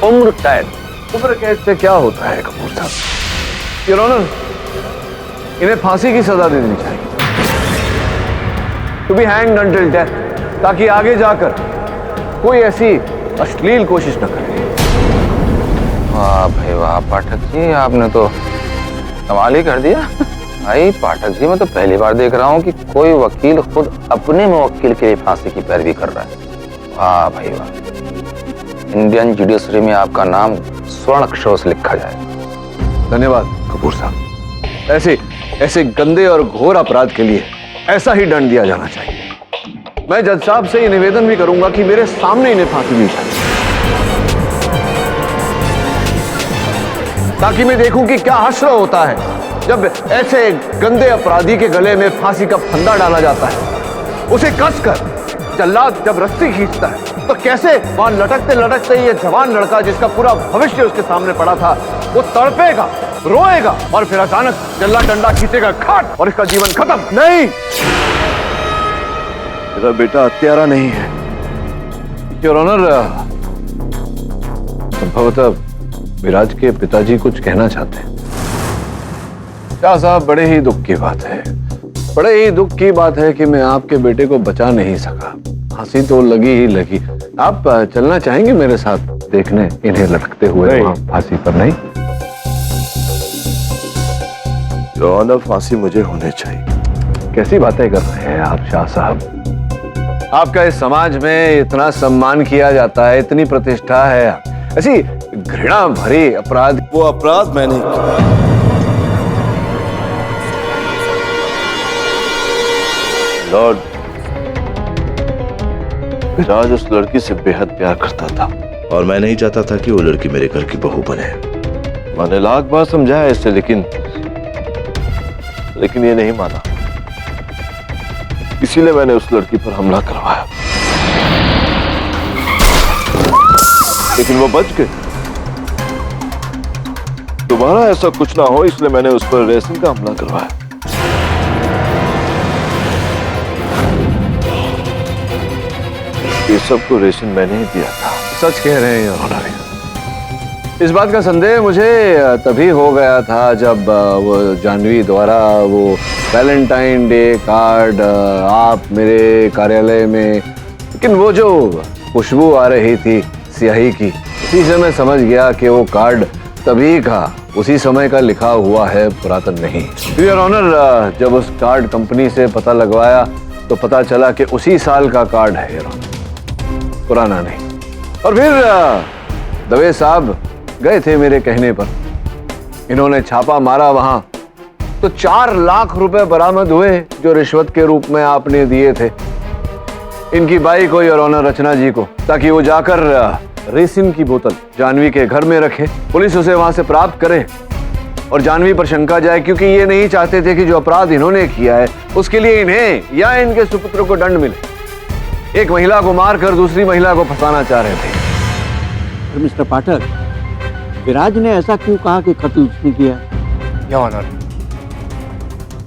उम्र कैद। उम्र कैद से क्या होता है कपूर साहब? योर ऑनर, इन्हें फांसी की सजा दे देनी चाहिए, to be hanged until death, ताकि आगे जाकर कोई ऐसी अश्लील कोशिश न करे। वाह भाई वाह पाठक जी, आपने तो कमाल ही कर दिया। भाई पाठक जी, मैं तो पहली बार देख रहा हूं कि कोई वकील खुद अपने मुवक्किल के लिए फांसी की पैरवी कर रहा है। वाह भाई वाह, इंडियन जुडिशरी में आपका नाम स्वर्ण अक्षरों से लिखा जाए। धन्यवाद कपूर साहब। ऐसे गंदे और घोर अपराध के लिए ऐसा ही दंड दिया जाना चाहिए। मैं जज साहब से ये निवेदन भी करूंगा कि मेरे सामने इन्हें फांसी दी जाए, ताकि मैं देखूं कि क्या हश्र होता है जब ऐसे गंदे अपराधी के गले में फांसी का फंदा डाला जाता है। उसे कसकर जल्लाद जब रस्सी खींचता है तो कैसे वहां लटकते लटकते ये जवान लड़का, जिसका पूरा भविष्य उसके सामने पड़ा था, वो तड़पेगा, रोएगा और फिर अचानक जल्लाद डंडा खींचेगा खाट और इसका जीवन खत्म। नहीं, मेरा बेटा हत्यारा नहीं है। योर ऑनर, संभवतः विराज के पिताजी कुछ कहना चाहते हैं। शाह साहब, बड़े ही दुख की बात है, बड़े ही दुख की बात है कि मैं आपके बेटे को बचा नहीं सका। फांसी तो लगी ही लगी। आप चलना चाहेंगे मेरे साथ देखने इन्हें लटकते हुए वहां फांसी पर? नहीं योर ऑनर, फांसी मुझे होने चाहिए। कैसी बातें कर रहे हैं आप शाह साहब? आपका इस समाज में इतना सम्मान किया जाता है, इतनी प्रतिष्ठा है, ऐसी घृणा भरी अपराध, वो अपराध मैंने किया। लॉर्ड, विराज उस लड़की से बेहद प्यार करता था और मैं नहीं चाहता था कि वो लड़की मेरे घर की बहू बने। मैंने लाख बार समझाया इससे, लेकिन ये नहीं माना। इसीलिए मैंने उस लड़की पर हमला करवाया, लेकिन वो बच गई। दोबारा ऐसा कुछ ना हो इसलिए मैंने उस पर रेसिंग का हमला करवाया। ये सबको रेशन मैंने ही दिया था। सच कह रहे हैं योर ऑनर। इस बात का संदेह मुझे तभी हो गया था जब वो जानवी द्वारा वो वैलेंटाइन डे कार्ड आप मेरे कार्यालय में, लेकिन वो जो खुशबू आ रही थी स्याही की, उसी से मैं समझ गया कि वो कार्ड तभी का उसी समय का लिखा हुआ है, पुरातन नहीं। योर ऑनर, जब उस कार्ड कंपनी से पता लगवाया तो पता चला कि उसी साल का कार्ड है योर ऑनर, पुराना नहीं। और फिर दवे साहब गए थे मेरे कहने पर, इन्होंने छापा मारा वहां तो 4 लाख रुपए बरामद हुए जो रिश्वत के रूप में आपने दिए थे इनकी बाई को योर ऑनर, रचना जी को, ताकि वो जाकर रेसिन की बोतल जानवी के घर में रखे, पुलिस उसे वहां से प्राप्त करे और जानवी पर शंका जाए, क्योंकि ये नहीं चाहते थे कि जो अपराध इन्होंने किया है उसके लिए इन्हें या इनके सुपुत्र को दंड मिले। एक महिला को मारकर दूसरी महिला को फंसाना चाह रहे थे। मिस्टर पाठक, विराज ने ऐसा क्यों कहा कि कत्ल उसने किया? योर ऑनर,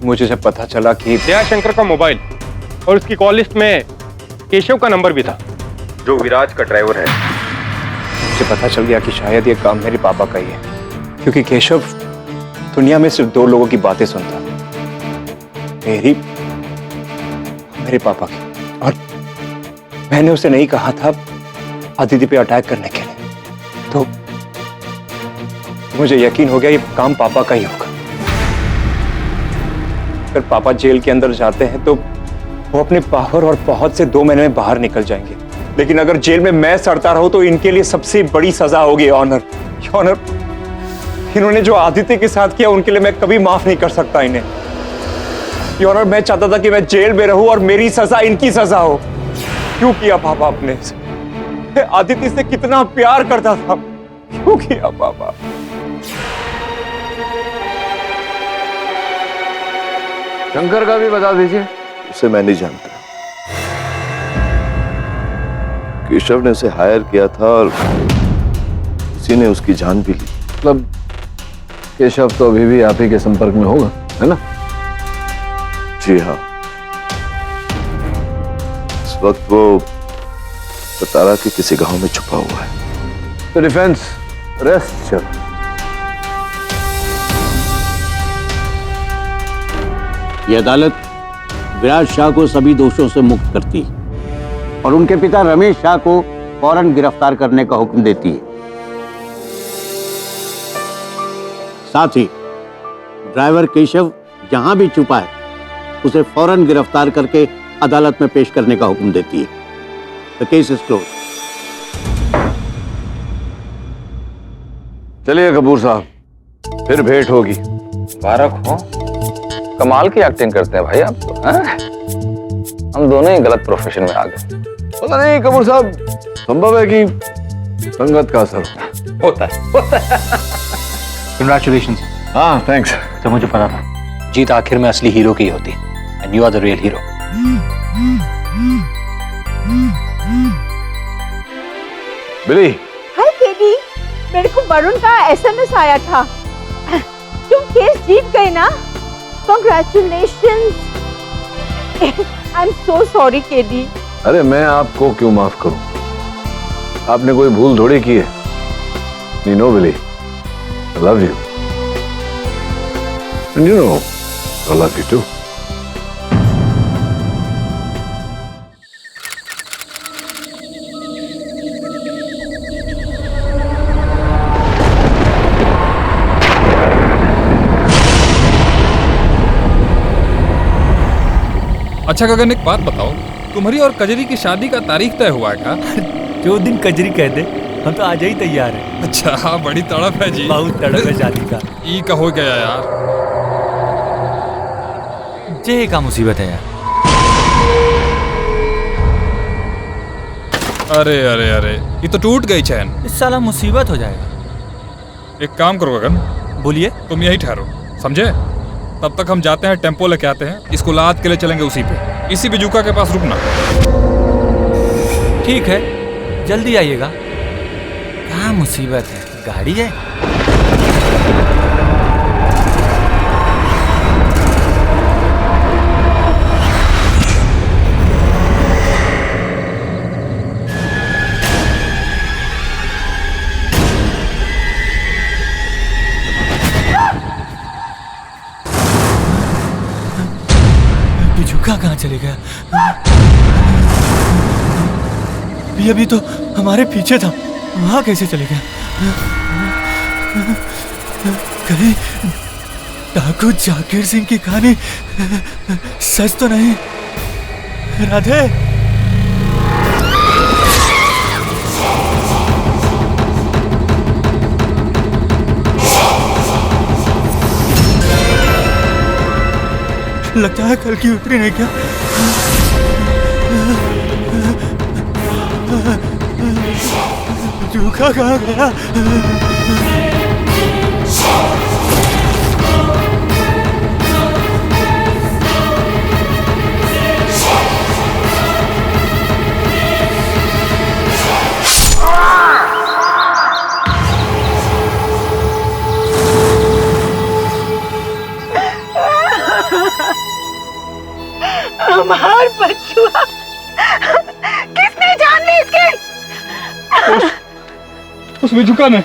मुझे जब पता चला कि दयाशंकर का मोबाइल और उसकी कॉल लिस्ट में केशव का नंबर भी था, जो विराज का ड्राइवर है। मुझे पता चल गया कि शायद ये काम मेरे पापा का ही है, क्योंकि केशव दुनिया में सिर्फ 2 लोगों की बातें सुनता, मेरे पापा की। और मैंने उसे नहीं कहा था अदिति पे अटैक करने के लिए, तो मुझे यकीन हो गया ये काम पापा का ही होगा। अगर पापा जेल के अंदर जाते हैं तो वो अपने पावर और पहुंच से 2 महीने में बाहर निकल जाएंगे, लेकिन अगर जेल में मैं सड़ता रहूं तो इनके लिए सबसे बड़ी सजा होगी ऑनर। ऑनर, इन्होंने जो आदित्य के साथ किया उनके लिए मैं कभी माफ नहीं कर सकता इन्हें। ऑनर, मैं चाहता था कि मैं जेल में रहूं और मेरी सजा इनकी सजा हो। क्यों किया पापा आपने? आदित्य से कितना प्यार करता था, क्यों किया पापा? शंकर का भी बता दीजिए। उसे मैं नहीं जानता। केशव ने उसे हायर किया था और उसी ने उसकी जान भी ली। मतलब केशव तो अभी भी आप ही के संपर्क में होगा, है ना? जी हाँ, इस वक्त वो सतारा के किसी गांव में छुपा हुआ है। तो डिफेंस रेस्ट चलो। ये अदालत विराज शाह को सभी दोषों से मुक्त करती है और उनके पिता रमेश शाह को फौरन गिरफ्तार करने का हुक्म देती है। साथ ही ड्राइवर केशव जहां भी छुपा है उसे फौरन गिरफ्तार करके अदालत में पेश करने का हुक्म देती है। The case is close. चलिए कपूर साहब, फिर भेंट होगी। मुबारक हो, कमाल की एक्टिंग करते हैं भाई आप तो। हम दोनों ही गलत प्रोफेशन में आ गए। पता नहीं कपूर साहब, संभव है कि संगत का असर होता है। कंग्रेचुलेशंस। हाँ थैंक्स। तो मुझे पता था जीत आखिर में असली हीरो की ही होती है, and you are the real hero. Billy. Hi KD, मेरे को वरुण का एसएमएस आया था। तुम केस जीत गए ना? Congratulations. I'm so sorry, KD. अरे मैं आपको क्यों माफ करूं? आपने कोई भूल थोड़ी की है। You know, Billy, I love you. And you know, I love you too. अच्छा गगन, एक बात बताओ, तुम्हारी और कजरी की शादी का तारीख तय हुआ है क्या? जो दिन कजरी कह दे हम तो आज ही तैयार हैं। अच्छा हाँ, बड़ी तड़प है जी। बहुत तड़प है शादी का। ई का हो गया यार। जे का मुसीबत है यार। अरे अरे अरे, ये तो टूट गई चैन। इस साला मुसीबत हो जाएगा। एक काम करो गगन। बोलिए। तुम यही ठहरो, समझे? तब तक हम जाते हैं, टेम्पो लेके आते हैं, इसको लाद के लिए चलेंगे उसी पे, इसी बिजुका के पास रुकना। ठीक है, जल्दी आइएगा। क्या मुसीबत है, गाड़ी है? बिजुका कहाँ चले गया? ये अभी तो हमारे पीछे था, वहां कैसे चले गया? कहीं ठाकुर जाकिर सिंह की कहानी सच तो नहीं? राधे, लगता है कल की उतरी नहीं क्या? झूठा कहाँ गया? हमार बच्चुआ, किसने जान ली इसकी? उस बिजुका ने।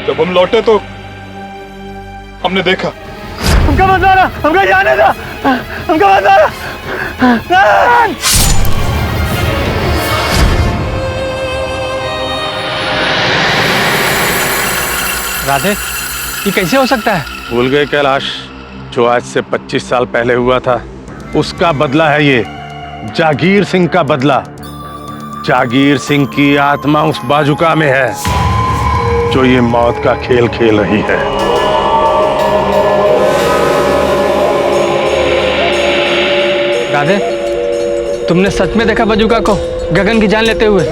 जब हम लौटे तो हमने देखा। हमका मत मारो, हमका जाने दो, हमका मत मारो। राधे, ये कैसे हो सकता है? भूल गए कैलाश, जो आज से 25 साल पहले हुआ था उसका बदला है ये, जागीर सिंह का बदला। जागीर सिंह की आत्मा उस बाजुका में है जो ये मौत का खेल खेल रही है। राधे, तुमने सच में देखा बाजुका को गगन की जान लेते हुए?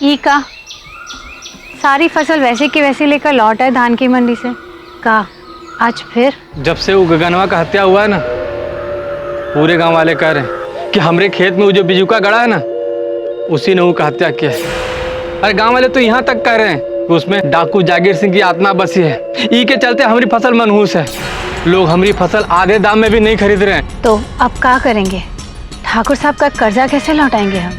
ई का सारी फसल वैसे की वैसे लेकर लौट आए धान की मंडी से। का आज फिर? जब से वो गगनवा का हत्या हुआ है ना, पूरे गांव वाले कह रहे हैं कि हमरे खेत में वो जो बिजुका गड़ा है ना, उसी ने वो का हत्या किया है। अरे गांव वाले तो यहाँ तक कह रहे हैं कि उसमें डाकू जागीर सिंह की आत्मा बसी है। ई के चलते हमारी फसल मनहूस है। लोग हमारी फसल आधे दाम में भी नहीं खरीद रहे हैं। तो अब क्या करेंगे? ठाकुर साहब का कर्जा कैसे लौटाएंगे हम?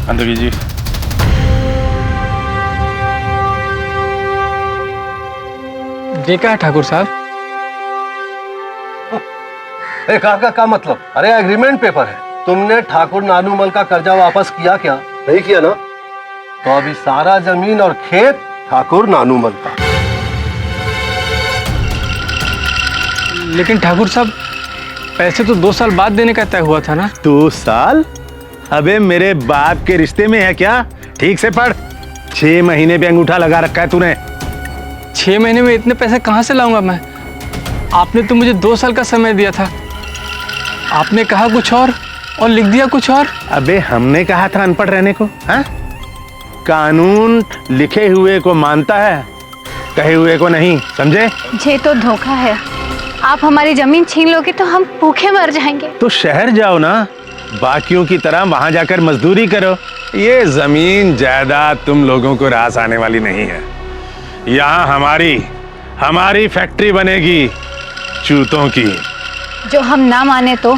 अंदगी जी, ये क्या है ठाकुर साहब? का मतलब? अरे एग्रीमेंट पेपर है। तुमने ठाकुर नानूमल का कर्जा वापस किया क्या? नहीं किया ना? तो अभी सारा जमीन और खेत ठाकुर नानूमल का। लेकिन ठाकुर साहब, पैसे तो 2 साल बाद देने का तय हुआ था ना? 2 साल? अबे मेरे बाप के रिश्ते में है क्या? ठीक से पढ़। 6 महीने पे अंगूठा लगा रखा है तूने। 6 महीने में इतने पैसे कहाँ से लाऊंगा मैं? आपने तो मुझे 2 साल का समय दिया था। आपने कहा कुछ और लिख दिया कुछ और। अबे हमने कहा था अनपढ़ रहने को? हाँ? कानून लिखे हुए को मानता है, कहे हुए को नहीं, समझे? ये तो धोखा है। आप हमारी जमीन छीन लोगे तो हम भूखे मर जाएंगे। तो शहर जाओ ना, बाकियों की तरह वहां जाकर मजदूरी करो। ये जमीन जायदाद तुम लोगों को रास आने वाली नहीं है। यहाँ हमारी फैक्ट्री बनेगी चूतों की। जो हम ना माने तो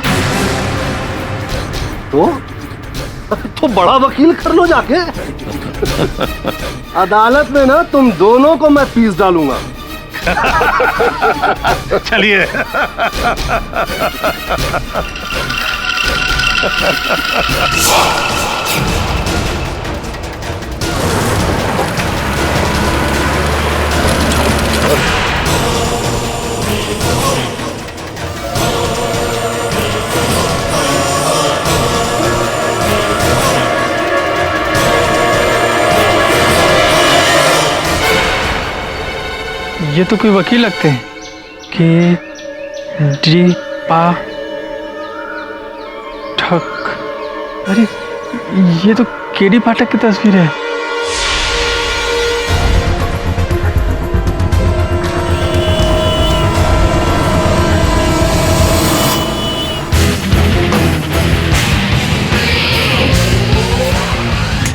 बड़ा वकील कर लो जाके। अदालत में ना तुम दोनों को मैं पीस डालूंगा। चलिए। ये तो कोई वकील लगते हैं कि डी पा ठक। अरे ये तो केडी पाठक की तस्वीर है।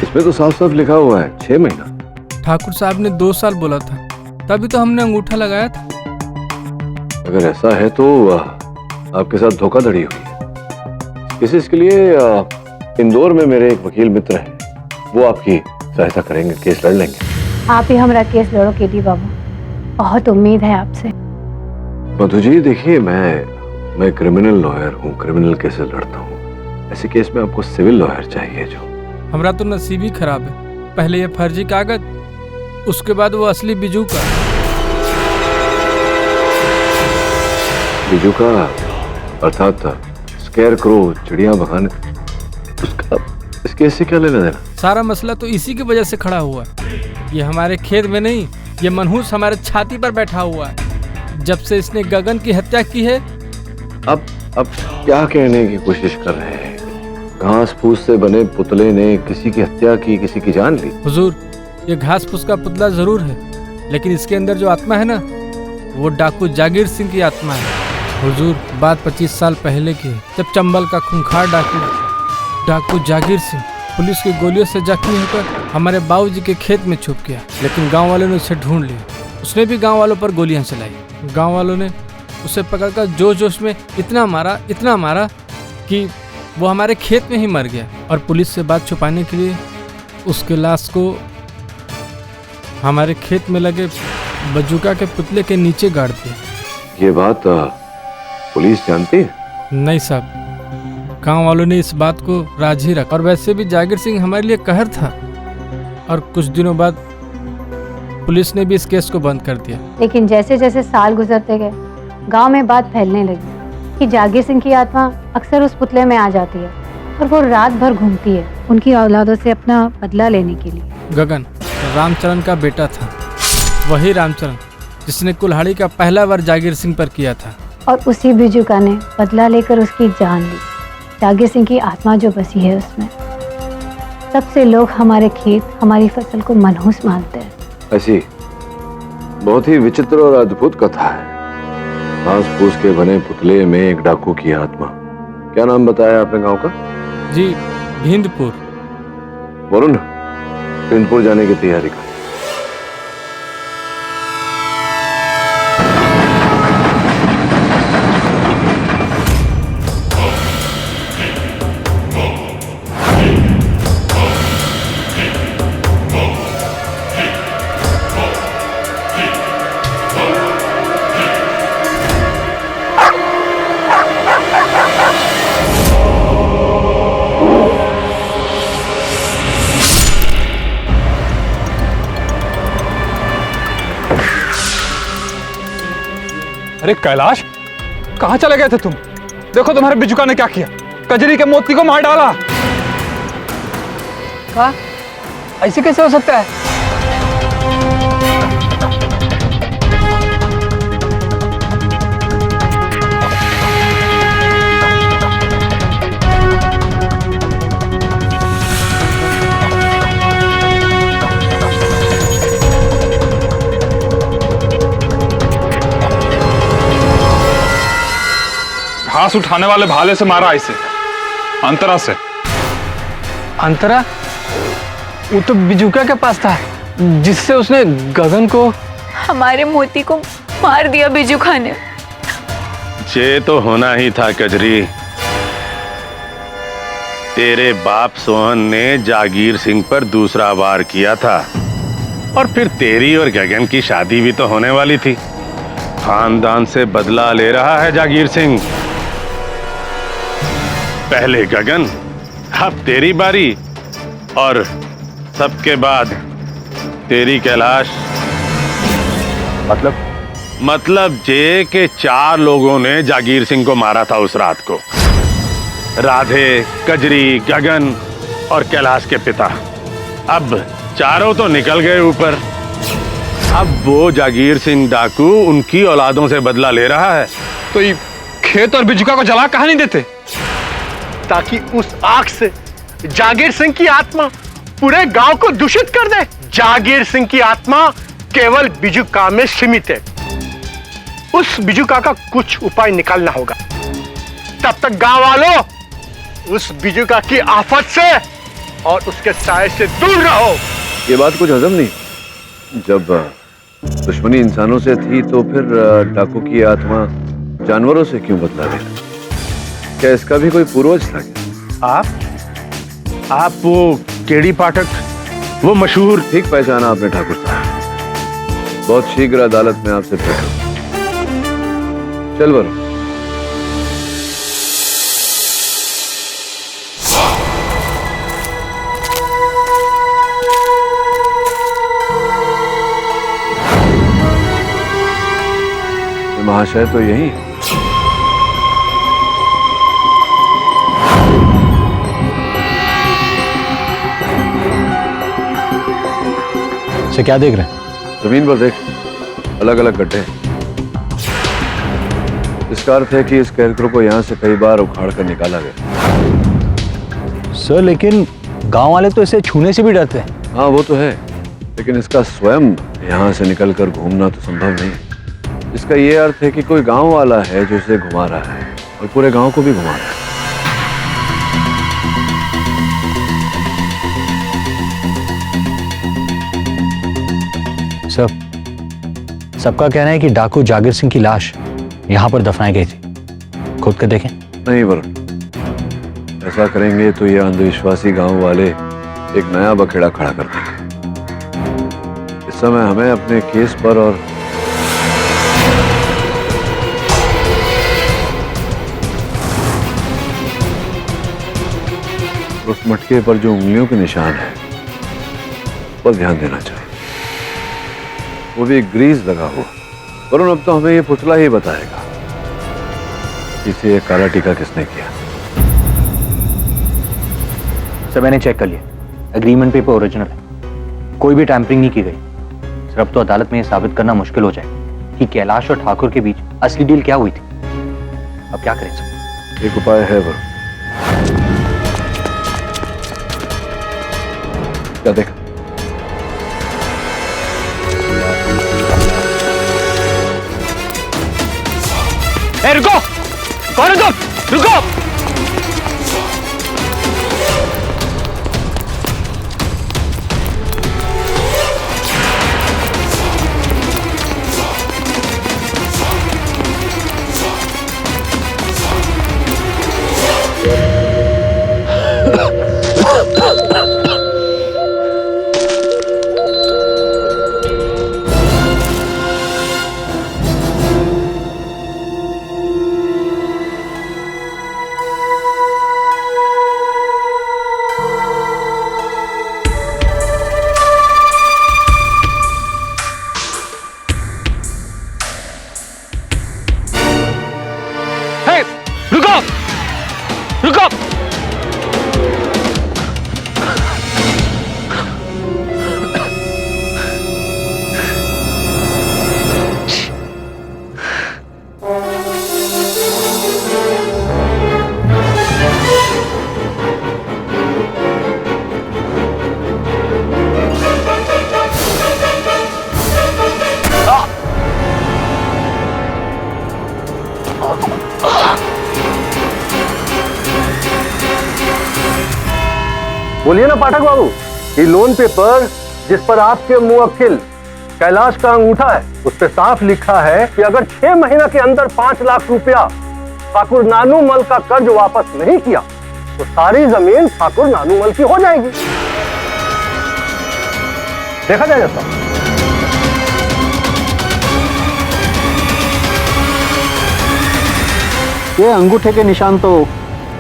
इसमें तो साफ साफ लिखा हुआ है 6 महीना। ठाकुर साहब ने 2 साल बोला था, तभी तो हमने अंगूठा लगाया था। अगर ऐसा है तो आपके साथ धोखाधड़ी हुई है। इसके लिए इंदौर में मेरे एक वकील मित्र हैं, वो आपकी सहायता करेंगे, केस लड़ लेंगे। आप ही हमारा केस लड़ो केडी बाबू, बहुत उम्मीद है आपसे। मधु जी देखिए, मैं क्रिमिनल लॉयर हूँ, क्रिमिनल केसेस लड़ता हूँ। ऐसे केस में आपको सिविल लॉयर चाहिए। जो हमारा तो नसीब ही खराब है। पहले ये फर्जी कागज, उसके बाद वो असली बिजुका। बिजुका अर्थात स्केयरक्रो, चिड़िया भगाने, उसका इस केस से क्या लेना देना? सारा मसला तो इसी की वजह से खड़ा हुआ है। ये हमारे खेत में नहीं, ये मनहूस हमारे छाती पर बैठा हुआ है। जब से इसने गगन की हत्या की है। अब अब क्या कहने की कोशिश कर रहे हैं? घास फूस से बने पुतले ने किसी की हत्या की, किसी की जान ली? हुजूर, ये घास फूस का पुतला जरूर है, लेकिन इसके अंदर जो आत्मा है ना, वो डाकू जागीर सिंह की आत्मा है। हुजूर, बात 25 साल पहले की है, जब चंबल का खूंखार डाकू जागीर सिंह पुलिस की गोलियों से जख्मी होकर हमारे बाबूजी के खेत में छुप गया, लेकिन गांव वालों ने उसे ढूंढ लिया। उसने भी गांव वालों पर गोलियां चलाई। गांव वालों ने उसे पकड़कर जोश में इतना मारा कि वो हमारे खेत में ही मर गया, और पुलिस से बात छुपाने के लिए उसके लाश को हमारे खेत में लगे बजूका के पुतले के नीचे गाड़ दिया। ये बात पुलिस जानती है? नहीं साहब, गांव वालों ने इस बात को राज ही रखा, और वैसे भी जागीर सिंह हमारे लिए कहर था, और कुछ दिनों बाद पुलिस ने भी इस केस को बंद कर दिया। लेकिन जैसे जैसे साल गुजरते गए, गांव में बात फैलने लगी कि जागीर सिंह की आत्मा अक्सर उस पुतले में आ जाती है और वो रात भर घूमती है उनकी औलादों से अपना बदला लेने के लिए। गगन रामचरण का बेटा था, वही रामचरण जिसने कुल्हाड़ी का पहला वार जागीर सिंह पर किया था, और उसी बिजुका ने बदला लेकर उसकी जान ली। जागीर सिंह की आत्मा जो बसी है उसमें, तब से लोग हमारे खेत, हमारी फसल को मनहूस मानते हैं। ऐसी बहुत ही विचित्र और अद्भुत कथा है। घास फूस के बने पुतले में एक डाकू की आत्मा। क्या नाम बताया आपने गांव का? जी, भिंदपुर। बोलो ना, भिंदपुर जाने की तैयारी कर। अरे कैलाश, कहाँ चले गए थे तुम? देखो तुम्हारे बिजुका ने क्या किया, कजरी के मोती को मार डाला। क्या? ऐसे कैसे हो सकता है? घास उठाने वाले भाले से मारा, इसे अंतरा से। अंतरा? वो तो बिजुका के पास था, जिससे उसने गगन को, हमारे मोती को मार दिया बिजुका ने। ये तो होना ही था कजरी। तेरे बाप सोहन ने जागीर सिंह पर दूसरा वार किया था, और फिर तेरी और गगन की शादी भी तो होने वाली थी। खानदान से बदला ले रहा है जागीर सिंह। पहले गगन, अब तेरी बारी, और सबके बाद तेरी कैलाश। मतलब ये कि 4 लोगों ने जागीर सिंह को मारा था उस रात को। राधे, कजरी, गगन और कैलाश के पिता। अब चारों तो निकल गए ऊपर। अब वो जागीर सिंह डाकू उनकी औलादों से बदला ले रहा है। तो ये खेत और बिजुका को जला कहाँ नहीं देते, ताकि उस आग से जागीर सिंह की आत्मा पूरे गांव को दूषित कर दे। जागीर सिंह की आत्मा केवल बिजुका में सीमित है। उस बिजुका का कुछ उपाय निकालना होगा। तब तक गांव वालों, उस बिजुका की आफत से और उसके साए से दूर रहो। ये बात कुछ हजम नहीं। जब दुश्मनी इंसानों से थी तो फिर डाकू की आत्मा जानवरों से क्यों बदला ले रही? क्या इसका भी कोई पूर्वज था क्या? आप वो केडी पाठक, वो मशहूर। ठीक पहचाना आपने ठाकुर साहब। बहुत शीघ्र अदालत में आपसे भेंट होगी। चल वरुण। महाशय तो यही है। से क्या देख रहे हैं? जमीन पर देख, अलग अलग गड्ढे। इसका अर्थ है कि इस कैरेक्टर को यहाँ से कई बार उखाड़ कर निकाला गया। सर लेकिन गांव वाले तो इसे छूने से भी डरते हैं। हाँ वो तो है, लेकिन इसका स्वयं यहाँ से निकलकर घूमना तो संभव नहीं। इसका ये अर्थ है कि कोई गांव वाला है जो इसे घुमा रहा है और पूरे गांव को भी घुमा रहा है। सर, सबका कहना है कि डाकू जागीर सिंह की लाश यहाँ पर दफनाई गई थी। खुद कर देखें। नहीं वरुण, ऐसा करेंगे तो ये अंधविश्वासी गांव वाले एक नया बखेड़ा खड़ा कर देंगे। इस समय हमें अपने केस पर और उस मटके पर जो उंगलियों के निशान है उस पर ध्यान देना चाहिए। वो भी ग्रीस लगा हुआ। वरुण, अब तो हमें ये पुतला ही बताएगा इसे ये काला टीका किसने किया। सर मैंने चेक कर लिया, एग्रीमेंट पेपर ओरिजिनल है, कोई भी टैंपरिंग नहीं की गई। सर अब तो अदालत में ये साबित करना मुश्किल हो जाए कि कैलाश और ठाकुर के बीच असली डील क्या हुई थी। अब क्या करें सर? एक उपाय है वरुण। क्या देखा? ए, रुको! कौन है तुम? रुको! रुको! बोलिए ना पाठक बाबू, ये लोन पेपर जिस पर आपके मुवक्किल कैलाश का अंगूठा है उस पर साफ लिखा है कि अगर 6 महीना के अंदर 5 लाख रुपया ठाकुर नानूमल का कर्ज वापस नहीं किया तो सारी जमीन ठाकुर नानूमल की हो जाएगी। देखा जाए साहब। ये अंगूठे के निशान तो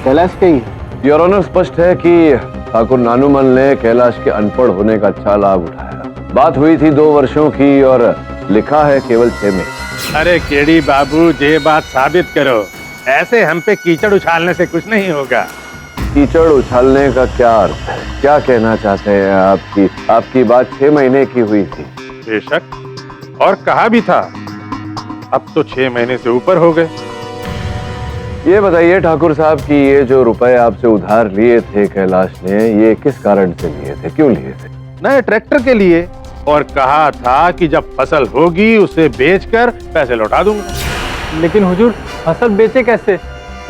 कैलाश के ही है। योर ऑनर, स्पष्ट है कि ठाकुर नानूमल ने कैलाश के अनपढ़ होने का अच्छा लाभ उठाया। बात हुई थी 2 वर्षों की और लिखा है केवल 6 में। अरे केडी बाबू, ये बात साबित करो। ऐसे हम पे कीचड़ उछालने से कुछ नहीं होगा। कीचड़ उछालने का क्या अर्थ है? क्या कहना चाहते हैं? आपकी बात 6 महीने की हुई थी। बेशक, और कहा भी था। अब तो 6 महीने से ऊपर हो गए। ये बताइए ठाकुर साहब कि ये जो रुपए आपसे उधार लिए थे कैलाश ने, ये किस कारण से लिए थे, क्यों लिए थे? नए ट्रैक्टर के लिए, और कहा था कि जब फसल होगी उसे बेचकर पैसे लौटा दूंगा। लेकिन हुजूर, फसल बेचे कैसे?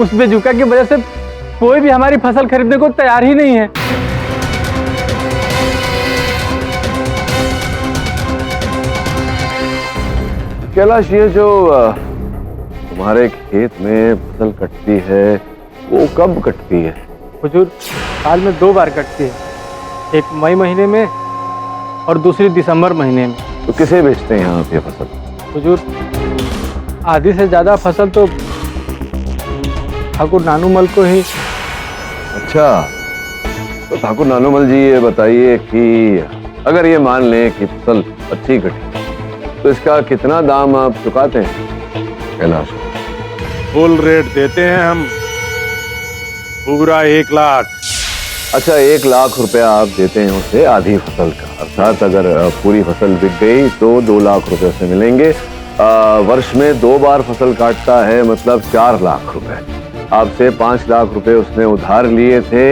उस बेजुका की वजह से कोई भी हमारी फसल खरीदने को तैयार ही नहीं है। कैलाश, ये जो तुम्हारे खेत में फसल कटती है वो कब कटती है? हुजूर, साल में 2 बार कटती है, एक मई महीने में और दूसरी दिसंबर महीने में। तो किसे बेचते हैं आप ये फसल? हुजूर, आधी से ज्यादा फसल तो ठाकुर नानूमल को ही। अच्छा, तो ठाकुर नानूमल जी ये बताइए कि अगर ये मान लें कि फसल अच्छी कटी तो इसका कितना दाम आप चुकाते हैं कैलाश? फुल रेट देते हैं हम, पूरा 1 लाख। अच्छा, 1 लाख रुपया आप देते हैं उसे आधी फसल का, अर्थात अगर पूरी फसल बिक गई तो 2 लाख रुपए से मिलेंगे वर्ष में 2 बार फसल काटता है, मतलब 4 लाख रुपए। आपसे 5 लाख रुपए उसने उधार लिए थे,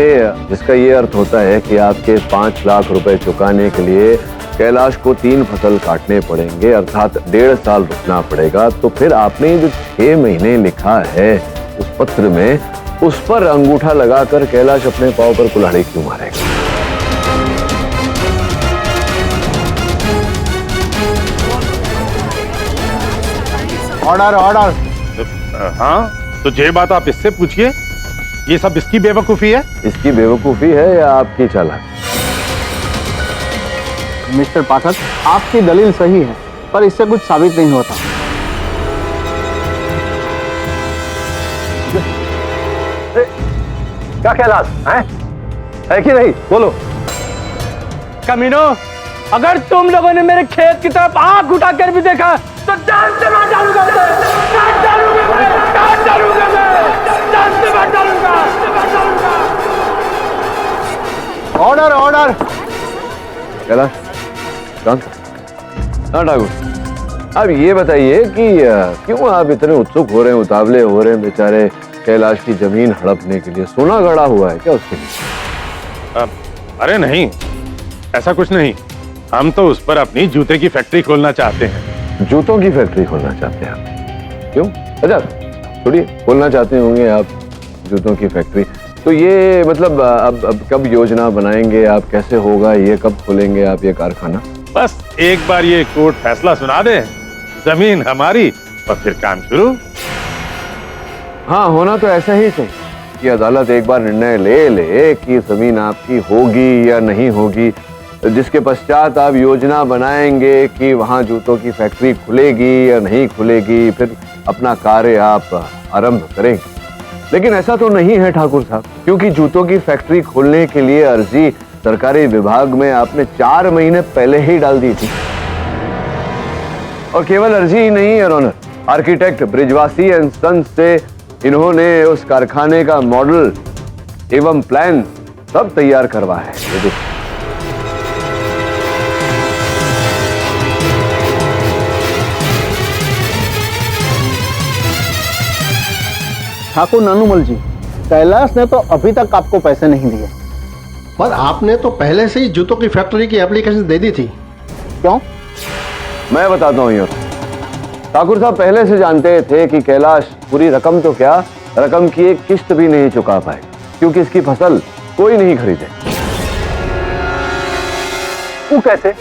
जिसका ये अर्थ होता है कि आपके 5 लाख रुपए चुकाने के लिए कैलाश को 3 फसल काटने पड़ेंगे, अर्थात 1.5 साल रुकना पड़ेगा। तो फिर आपने जो 6 महीने लिखा है उस पत्र में, उस पर अंगूठा लगाकर कैलाश अपने पांव पर कुल्हाड़ी क्यों मारेगा? Order order. हाँ, तो ये बात आप इससे पूछिए, ये सब इसकी बेवकूफी है। इसकी बेवकूफी है या आपकी चालाकी? मिस्टर पाठक, आपकी दलील सही है, पर इससे कुछ साबित नहीं होता। क्या कैलाश है कि नहीं? बोलो। कमीनो, अगर तुम लोगों ने मेरे खेत की तरफ आंख उठाकर भी देखा तो जान से मार डालूंगा मैं, जान डालूंगा मैं, जान डालूंगा मैं, जान से मार डालूंगा। Order order. कैलाश शांत। हाँ ठाकुर, अब ये बताइए कि क्यों आप इतने उत्सुक हो रहे हैं, उतावले हो रहे हैं बेचारे कैलाश की जमीन हड़पने के लिए? सोना गड़ा हुआ है क्या उसके लिए? अरे नहीं, ऐसा कुछ नहीं। हम तो उस पर अपनी जूते की फैक्ट्री खोलना चाहते हैं। जूतों की फैक्ट्री खोलना चाहते हैं आप? क्यों? अच्छा छोड़िए, खोलना चाहते होंगे आप जूतों की फैक्ट्री, तो ये मतलब अब कब योजना बनाएंगे आप? कैसे होगा ये? कब खोलेंगे आप ये कारखाना? बस एक बार ये कोर्ट फैसला सुना दे, जमीन हमारी, और फिर काम शुरू। हाँ, होना तो ऐसा ही चाहिए कि अदालत एक बार निर्णय ले ले कि जमीन आपकी होगी या नहीं होगी, जिसके पश्चात आप योजना बनाएंगे कि वहाँ जूतों की फैक्ट्री खुलेगी या नहीं खुलेगी, फिर अपना कार्य आप आरंभ करेंगे। लेकिन ऐसा तो नहीं है ठाकुर साहब, क्योंकि जूतों की फैक्ट्री खोलने के लिए अर्जी सरकारी विभाग में आपने 4 महीने पहले ही डाल दी थी। और केवल अर्जी ही नहीं है honour, architect Brijwasi and sons से इन्होंने उस कारखाने का मॉडल एवं प्लान सब तैयार करवा है। ठाकुर नानूमल जी, कैलाश ने तो अभी तक आपको पैसे नहीं दिए। पर आपने तो पहले से ही जूतों की फैक्ट्री की एप्लीकेशन दे दी थी। क्यों? मैं बताता हूँ ये। ठाकुर साहब पहले से जानते थे कि कैलाश पूरी रकम तो क्या, रकम की एक किस्त भी नहीं चुका पाए, क्योंकि इसकी फसल कोई नहीं खरीदे। वो कैसे?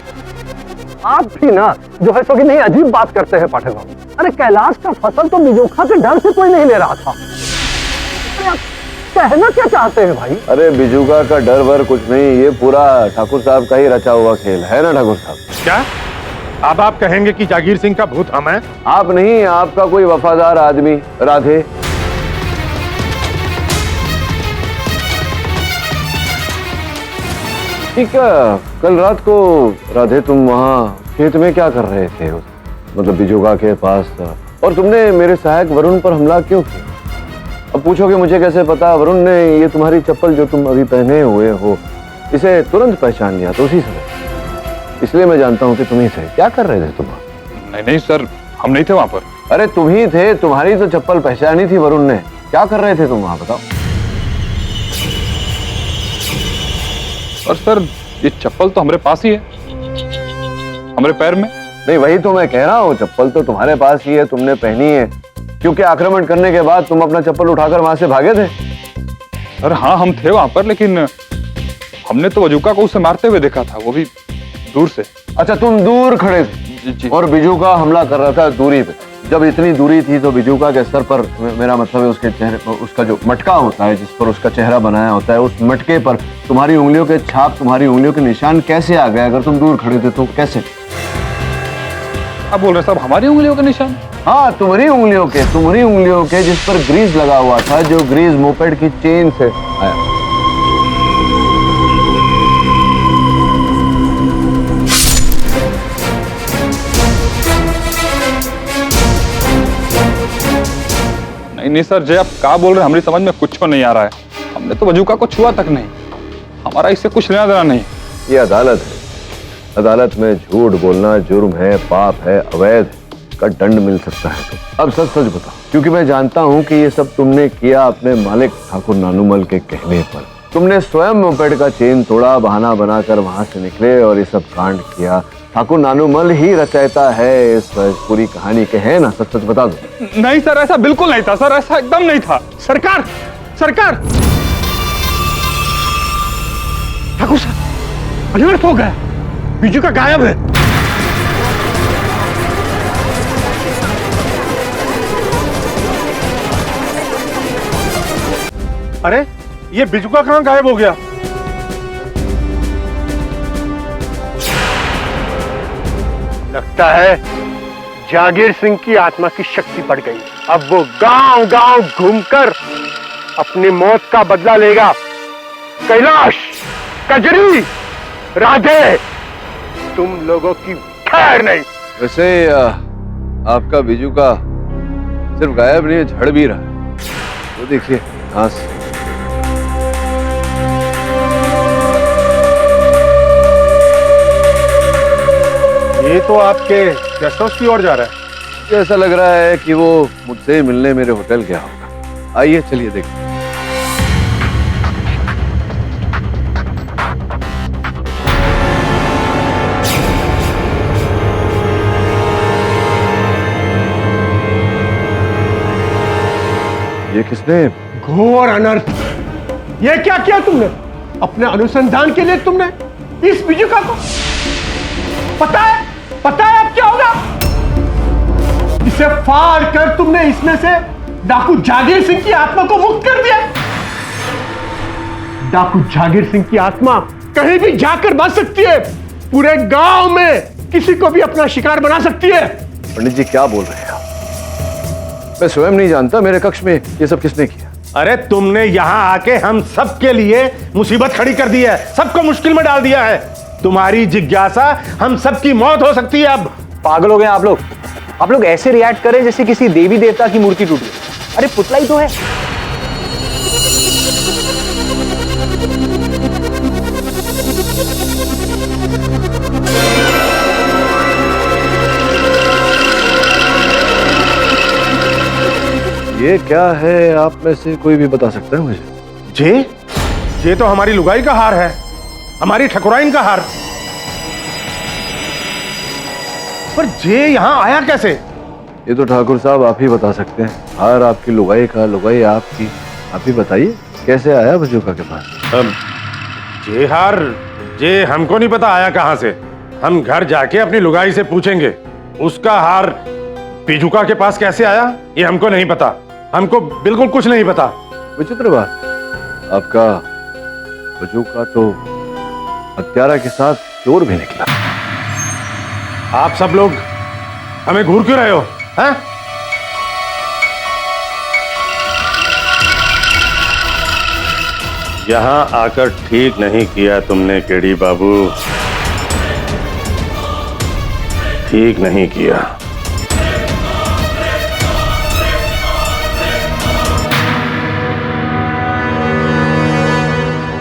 आप भी ना जो है सो कि नहीं अजीब बात करते हैं पाठक बाबू। अरे कैलाश का फसल तो बिजूखा के डर से कोई नहीं ले रहा था। अरे आप कहना क्या चाहते हैं भाई? अरे बिजूका का डर वर कुछ नहीं, ये पूरा ठाकुर साहब का ही रचा हुआ खेल है ना ठाकुर साहब। क्या अब आप कहेंगे कि जागीर सिंह का भूत हम हैं? आप नहीं, आपका कोई वफादार आदमी राधे। ठीक है, कल रात को राधे तुम वहाँ खेत में क्या कर रहे थे? मतलब बिजूका के पास, और तुमने मेरे सहायक वरुण पर हमला क्यों किया? अब पूछोगे मुझे कैसे पता? वरुण ने ये तुम्हारी चप्पल जो तुम अभी पहने हुए हो, इसे तुरंत पहचान लिया तो उसी समय, इसलिए मैं जानता हूँ कि तुम ही थे। क्या कर रहे थे तुम? नहीं सर, हम नहीं थे वहाँ पर। अरे तुम ही थे, तुम्हारी तो चप्पल पहचानी थी वरुण ने। क्या कर रहे थे तुम वहाँ, बताओ? और सर ये चप्पल तो हमारे पास ही है, हमारे पैर में। नहीं वही तो मैं कह रहा हूँ, चप्पल तो तुम्हारे पास ही है, तुमने पहनी है, क्योंकि आक्रमण करने के बाद तुम अपना चप्पल उठाकर वहां से भागे थे। सर हाँ, हम थे वहां पर, लेकिन हमने तो बिजूका को उसे मारते हुए देखा था, वो भी दूर से। अच्छा, तुम दूर खड़े थे और बिजूका हमला कर रहा था दूरी पे। जब इतनी दूरी थी तो बिजूका के सर पर, मेरा मतलब है उसके चेहरे, उसका जो मटका होता है जिस पर उसका चेहरा बनाया होता है, उस मटके पर तुम्हारी उंगलियों के छाप, तुम्हारी उंगलियों के निशान कैसे आ गए? अगर तुम दूर खड़े थे तो कैसे? आप बोल रहे साहब हमारी उंगलियों के निशान? हाँ, तुम्हारी उंगलियों के जिस पर ग्रीस लगा हुआ था, जो ग्रीस मोपेड की चेन से आया। नहीं सर, जय आप क्या बोल रहे हैं, हमारी समझ में कुछ नहीं आ रहा है। हमने तो बिजूका को छुआ तक नहीं, हमारा इससे कुछ लेना देना नहीं। ये अदालत है, अदालत में झूठ बोलना जुर्म है, पाप है, अवैध है। का दंड मिल सकता है। तो अब सच सच बताओ, क्योंकि मैं जानता हूँ कि ये सब तुमने किया अपने मालिक ठाकुर नानूमल के कहने पर। तुमने स्वयं मोपेड का चेन तोड़ा, बहाना बनाकर वहां से निकले और ये सब कांड किया। ठाकुर नानूमल ही रचयिता है इस पूरी कहानी के, है ना? सच सच बता दो। नहीं सर, ऐसा बिल्कुल नहीं था सर, ऐसा एकदम नहीं था। सरकार, सरकार, ठाकुर साहब अनर्थ हो गया, बीजू का गायब है। अरे ये बिजुका कहां गायब हो गया? लगता है जागीर सिंह की आत्मा की शक्ति बढ़ गई। अब वो गांव गांव घूमकर अपनी मौत का बदला लेगा। कैलाश, कजरी, राधे, तुम लोगों की खैर नहीं। वैसे आपका बिजू का सिर्फ गायब नहीं, झड़ भी रहा है। वो देखिए घास। ये तो आपके गेस्ट हाउस की ओर जा रहा है। मुझे ऐसा लग रहा है कि वो मुझसे मिलने मेरे होटल गया होगा। आइए चलिए देखते हैं। ये किसने? घोर अनर्थ। ये क्या किया तुमने? अपने अनुसंधान के लिए तुमने इस बिजुका को, पता है अब क्या होगा? इसे फाड़ कर तुमने इसमें से डाकू जागीर सिंह की आत्मा को मुक्त कर दिया। डाकू जागीर सिंह की आत्मा कहीं भी जाकर बच सकती है, पूरे गांव में किसी को भी अपना शिकार बना सकती है। पंडित जी क्या बोल रहे हैं आप? मैं स्वयं नहीं जानता मेरे कक्ष में ये सब किसने किया। अरे तुमने यहां आके हम सबके लिए मुसीबत खड़ी कर दी है, सबको मुश्किल में डाल दिया है। तुम्हारी जिज्ञासा, हम सबकी मौत हो सकती है। अब पागल हो गए आप लोग। आप लोग ऐसे रिएक्ट करें जैसे किसी देवी देवता की मूर्ति टूट गई। अरे पुतला ही तो है। ये क्या है? आप में से कोई भी बता सकता है मुझे? ये तो हमारी लुगाई का हार है, हमारी ठकुराइन का हार। पर जे यहाँ आया कैसे? ये तो ठाकुर साहब आप ही बता सकते हैं। हार आपकी लुगाई का, लुगाई आपकी। आप ही बताइए कैसे आया बजूका के पास? जे हार जे हमको नहीं पता आया कहां से। हम घर जाके अपनी लुगाई से पूछेंगे उसका हार बिजुका के पास कैसे आया। ये हमको नहीं पता, हमको बिल्कुल कुछ नहीं पता। विचित्र बात, आपका बजूका तो हत्यारा के साथ चोर भी निकला। आप सब लोग हमें घूर क्यों रहे हो? हैं? यहां आकर ठीक नहीं किया तुमने केडी बाबू, ठीक नहीं किया।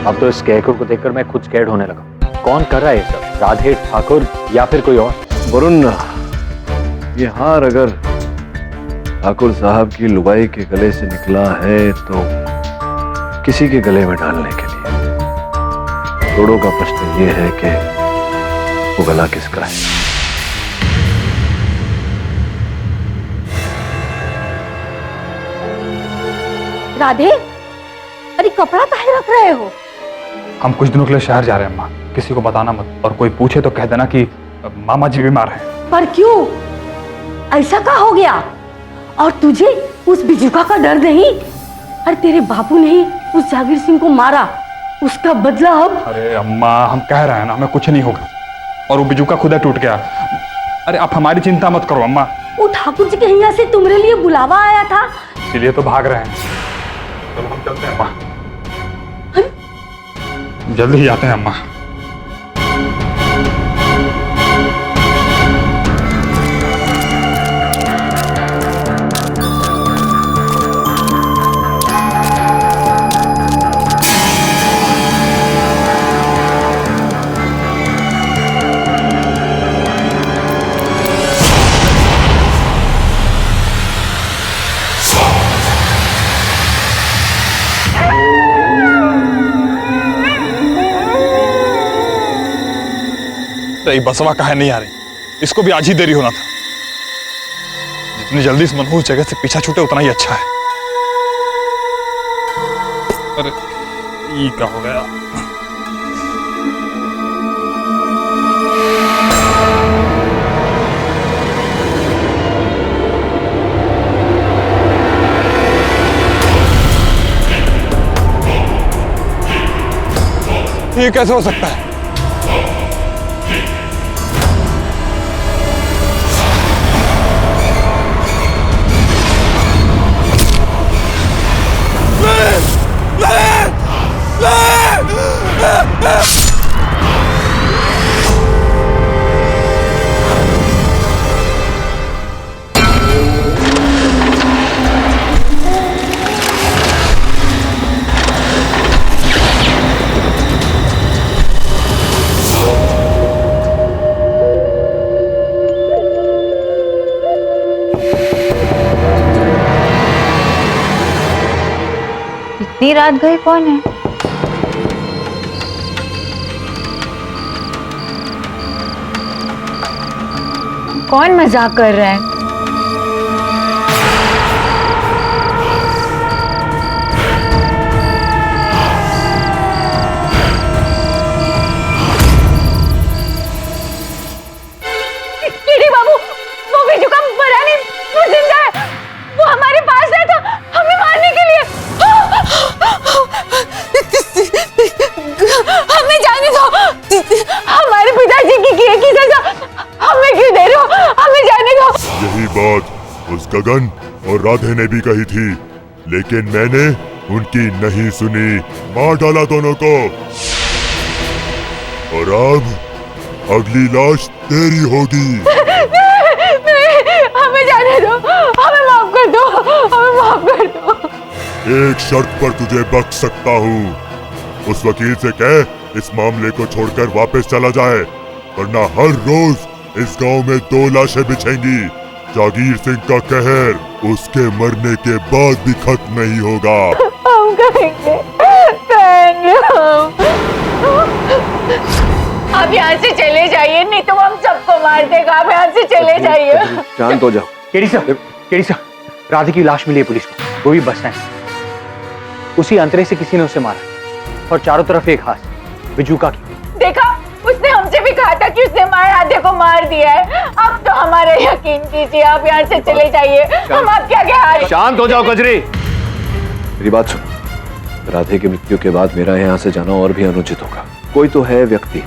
अब तो इस स्कैरक्रो को देखकर मैं खुद स्कैर्ड होने लगा। कौन कर रहा है ये सब? राधे, ठाकुर या फिर कोई और? वरुण, ये हार अगर ठाकुर साहब की लुगाई के गले से निकला है तो किसी के गले में डालने के लिए। तोड़ों का प्रश्न ये है कि वो गला किसका है। राधे, अरे कपड़ा काहे रख रहे हो? हम कुछ दिनों के लिए शहर जा रहे हैं अम्मा, किसी को बताना मत, और कोई पूछे तो कह देना कि मामा जी बीमार हैं। पर क्यों? ऐसा क्या हो गया? और तुझे उस बिजुका का डर नहीं? अरे तेरे बापू ने ही उस जागीर सिंह को मारा, उसका बदला अब। अरे अम्मा, हम कह रहे हैं ना हमें कुछ नहीं होगा, और वो बिजुका खुद टूट गया। अरे आप हमारी चिंता मत करो अम्मा। वो ठाकुर जी के यहाँ से तुम्हारे लिए बुलावा आया था, इसीलिए तो भाग रहे हैं। चलो हम चलते हैं अम्मा, जल्दी ही आते हैं अम्मा। रही बसवा काहे नहीं आ रही? इसको भी आज ही देरी होना था। जितनी जल्दी इस मनहूस जगह से पीछा छूटे उतना ही अच्छा है। अरे ये क्या हो गया? ये कैसे हो सकता है? इतनी रात गए कौन है? कौन मजाक कर रहा है? केडी बाबू, वो बिजू का मरा नहीं, वो जिंदा है। वो हमारे पास है तो हमें मारने के लिए। हमें जाने दो। हमारे पिताजी की किए की सजा हमें क्यों दे रहे हो? हमें जाने दो। यही बात उस गगन और राधे ने भी कही थी, लेकिन मैंने उनकी नहीं सुनी। मार डाला दोनों को। और अब अगली लाश तेरी होगी। हमें जाने दो, हमें माफ कर दो, हमें माफ कर दो। एक शर्त पर तुझे बख्श सकता हूँ। उस वकील से कह इस मामले को छोड़कर वापस चला जाए, वरना हर रोज इस गांव में 2 लाशें बिछेंगी। जागीर सिंह का कहर उसके मरने के बाद भी खत्म नहीं होगा। हम कहेंगे आप यहाँ से चले जाइए, नहीं तो हम सबको मार देगा। आप यहाँ से चले जाइए। शांत हो जाओ। केडी सर, राधे की लाश मिली है पुलिस को, वो भी बस स्टैंड। उसी अंतरे से किसी ने उसे मारा और चारों तरफ एक हाथ बिजूका की। देखा, उसने हमसे भी कहा था कि उसने हमारे राधे को मार दिया है। अब तो हमारा यकीन कीजिए, आप यहाँ से चले जाइए। हम आपके आगे हाथ। शांत हो जाओ कजरी। मेरी बात सुनो। राधे की मृत्यु के बाद मेरा यहाँ से जाना और भी अनुचित होगा। कोई तो है व्यक्ति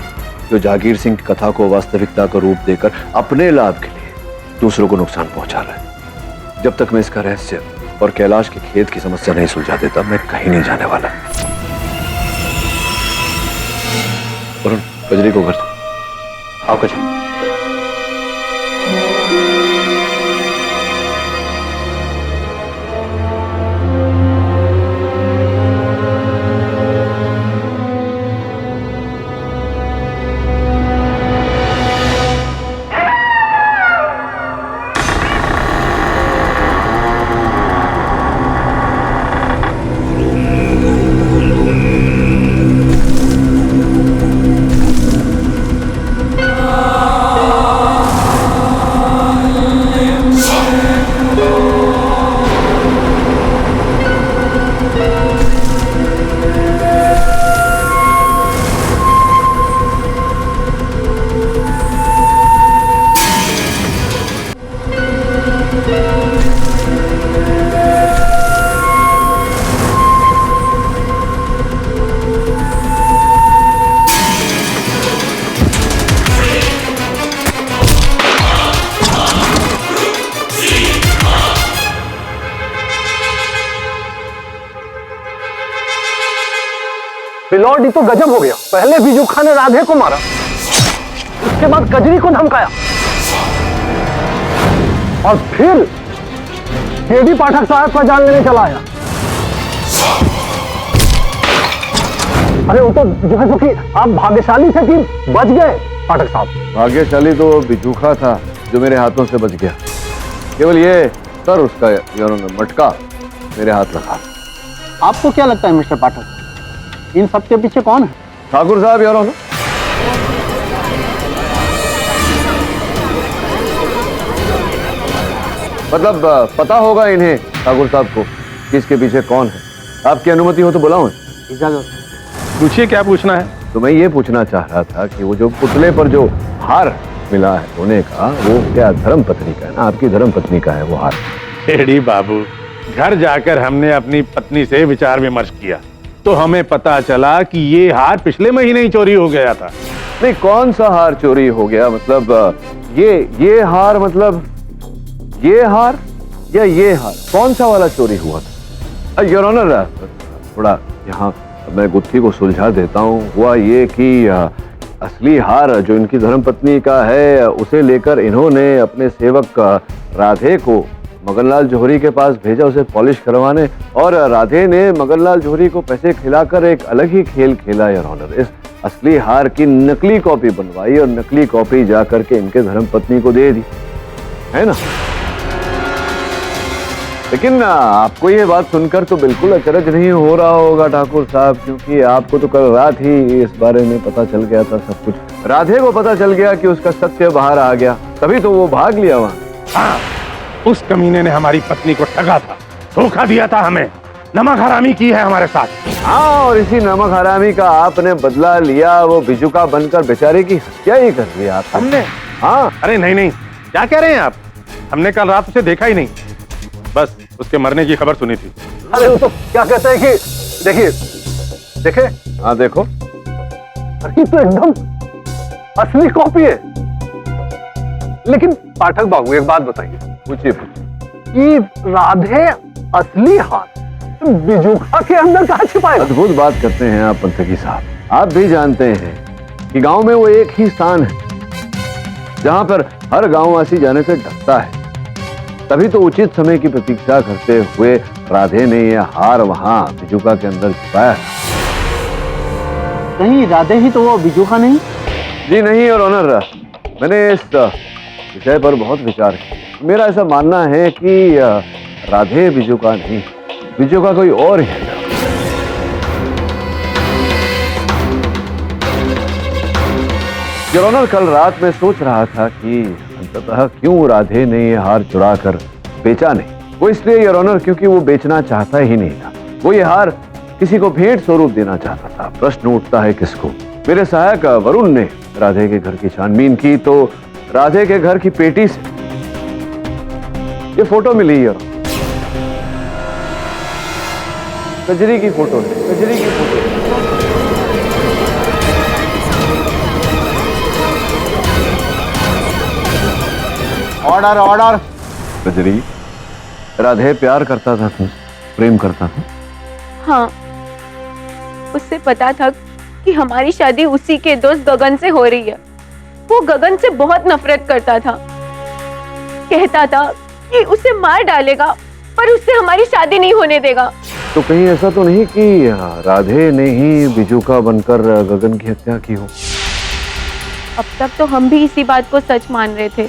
जो जागीर सिंह की कथा को वास्तविकता का रूप देकर अपने लाभ के लिए दूसरों को नुकसान पहुंचा रहा है। जब तक मैं इसका रहस्य और कैलाश के खेत की समस्या नहीं सुलझा देता, मैं कहीं नहीं जाने वाला। वरुण, कजरी को घर दो। आओ कजरी। बिलॉर्ड तो गजब हो गया। पहले बिजूखा ने राधे को मारा, उसके बाद कजरी को धमकाया, और फिर केडी पाठक साहब का जान लेने चला आया। अरे वो तो जो है कि आप भाग्यशाली थे कि बच गए पाठक साहब। भाग्यशाली तो बिजूखा था जो मेरे हाथों से बच गया। केवल ये सर उसका मटका मेरे हाथ रखा। आपको क्या लगता है मिस्टर पाठक, इन सब के पीछे कौन है? ठाकुर साहब यार। मतलब पता होगा इन्हें ठाकुर साहब को कि इसके पीछे कौन है। आपकी अनुमति हो तो बुलाऊं? इजाजत। पूछिए, क्या पूछना है? तो मैं ये पूछना चाह रहा था कि वो जो पुतले पर जो हार मिला है सोने का, वो क्या धर्म पत्नी का है ना? आपकी धर्म पत्नी का है वो हार? एडी बाबू, घर जाकर हमने अपनी पत्नी से विचार विमर्श किया तो हमें पता चला कि ये हार पिछले महीने ही चोरी हो गया था। नहीं, कौन सा हार चोरी हो गया? मतलब ये हार, मतलब ये हार या ये हार, कौन सा वाला चोरी हुआ था? योर ऑनर, थोड़ा यहाँ मैं गुत्थी को सुलझा देता हूँ। हुआ ये कि असली हार जो इनकी धर्मपत्नी का है, उसे लेकर इन्होंने अपने सेवक राधे को मगनलाल जौहरी के पास भेजा उसे पॉलिश करवाने, और राधे ने मगनलाल जौहरी को पैसे खिलाकर एक अलग ही खेल खेला योर ऑनर। इस असली हार की नकली कॉपी बनवाई और नकली कॉपी जाकर के इनके धर्मपत्नी को दे दी, है ना? लेकिन आपको ये बात सुनकर तो बिल्कुल अचरज नहीं हो रहा होगा ठाकुर साहब, क्योंकि आपको तो कल रात ही इस बारे में पता चल गया था सब कुछ। राधे को पता चल गया कि उसका सत्य बाहर आ गया, तभी तो वो भाग लिया वहां। हाँ, उस कमीने ने हमारी पत्नी को ठगा था, धोखा दिया था हमें, नमक हरामी की है हमारे साथ। हाँ, और इसी नमक हरामी का आपने बदला लिया, वो बिजुका बनकर बेचारे की हत्या ही कर दी आप। हमने? हाँ। अरे नहीं, क्या कह रहे हैं आप? हमने कल रात उसे देखा ही नहीं, बस उसके मरने की खबर सुनी थी। अरे वो तो क्या कहते हैं कि देखिए, देखे? हाँ देखो। अरे तो एकदम असली कॉपी है। लेकिन पाठक बाबू एक बात बताइए, पूछिए। कि राधे असली हाथ बिजुका के अंदर कहाँ छिपाए? अद्भुत बात करते हैं आप पंथकी साहब। आप भी जानते हैं कि गांव में वो एक ही स्थान है जहां पर हर गांववासी जाने से डरता है। तभी तो उचित समय की प्रतीक्षा करते हुए राधे ने यह हार वहां बिजुका के अंदर छिपाया। कहीं राधे ही तो वो बिजुका नहीं? जी नहीं और ऑनर, मैंने इस विषय पर बहुत विचार किया। मेरा ऐसा मानना है कि राधे बिजुका नहीं, बिजुका कोई और ही है। योर ऑनर, कल रात में सोच रहा था कि अंततः क्यों राधे ने ये हार चुरा कर बेचा नहीं। वो इसलिए योर ऑनर क्योंकि वो बेचना चाहता ही नहीं था, वो ये हार किसी को भेंट स्वरूप देना चाहता था। प्रश्न उठता है किसको? मेरे सहायक वरुण ने राधे के घर की छानबीन की तो राधे के घर की पेटी से ये फोटो मिली है, कजरी की फोटो है, कजरी की photo. Order order. Kajri, Radhe प्यार करता था तुमसे, प्रेम करता था? हाँ, उससे पता था कि हमारी शादी उसी के दोस्त गगन से हो रही है। वो गगन से बहुत नफरत करता था, कहता था कि उसे मार डालेगा पर उससे हमारी शादी नहीं होने देगा। तो कहीं ऐसा तो नहीं कि राधे ने ही बिजुका बनकर गगन की हत्या की हो? अब तक तो हम भी इसी बात को सच मान रहे थे।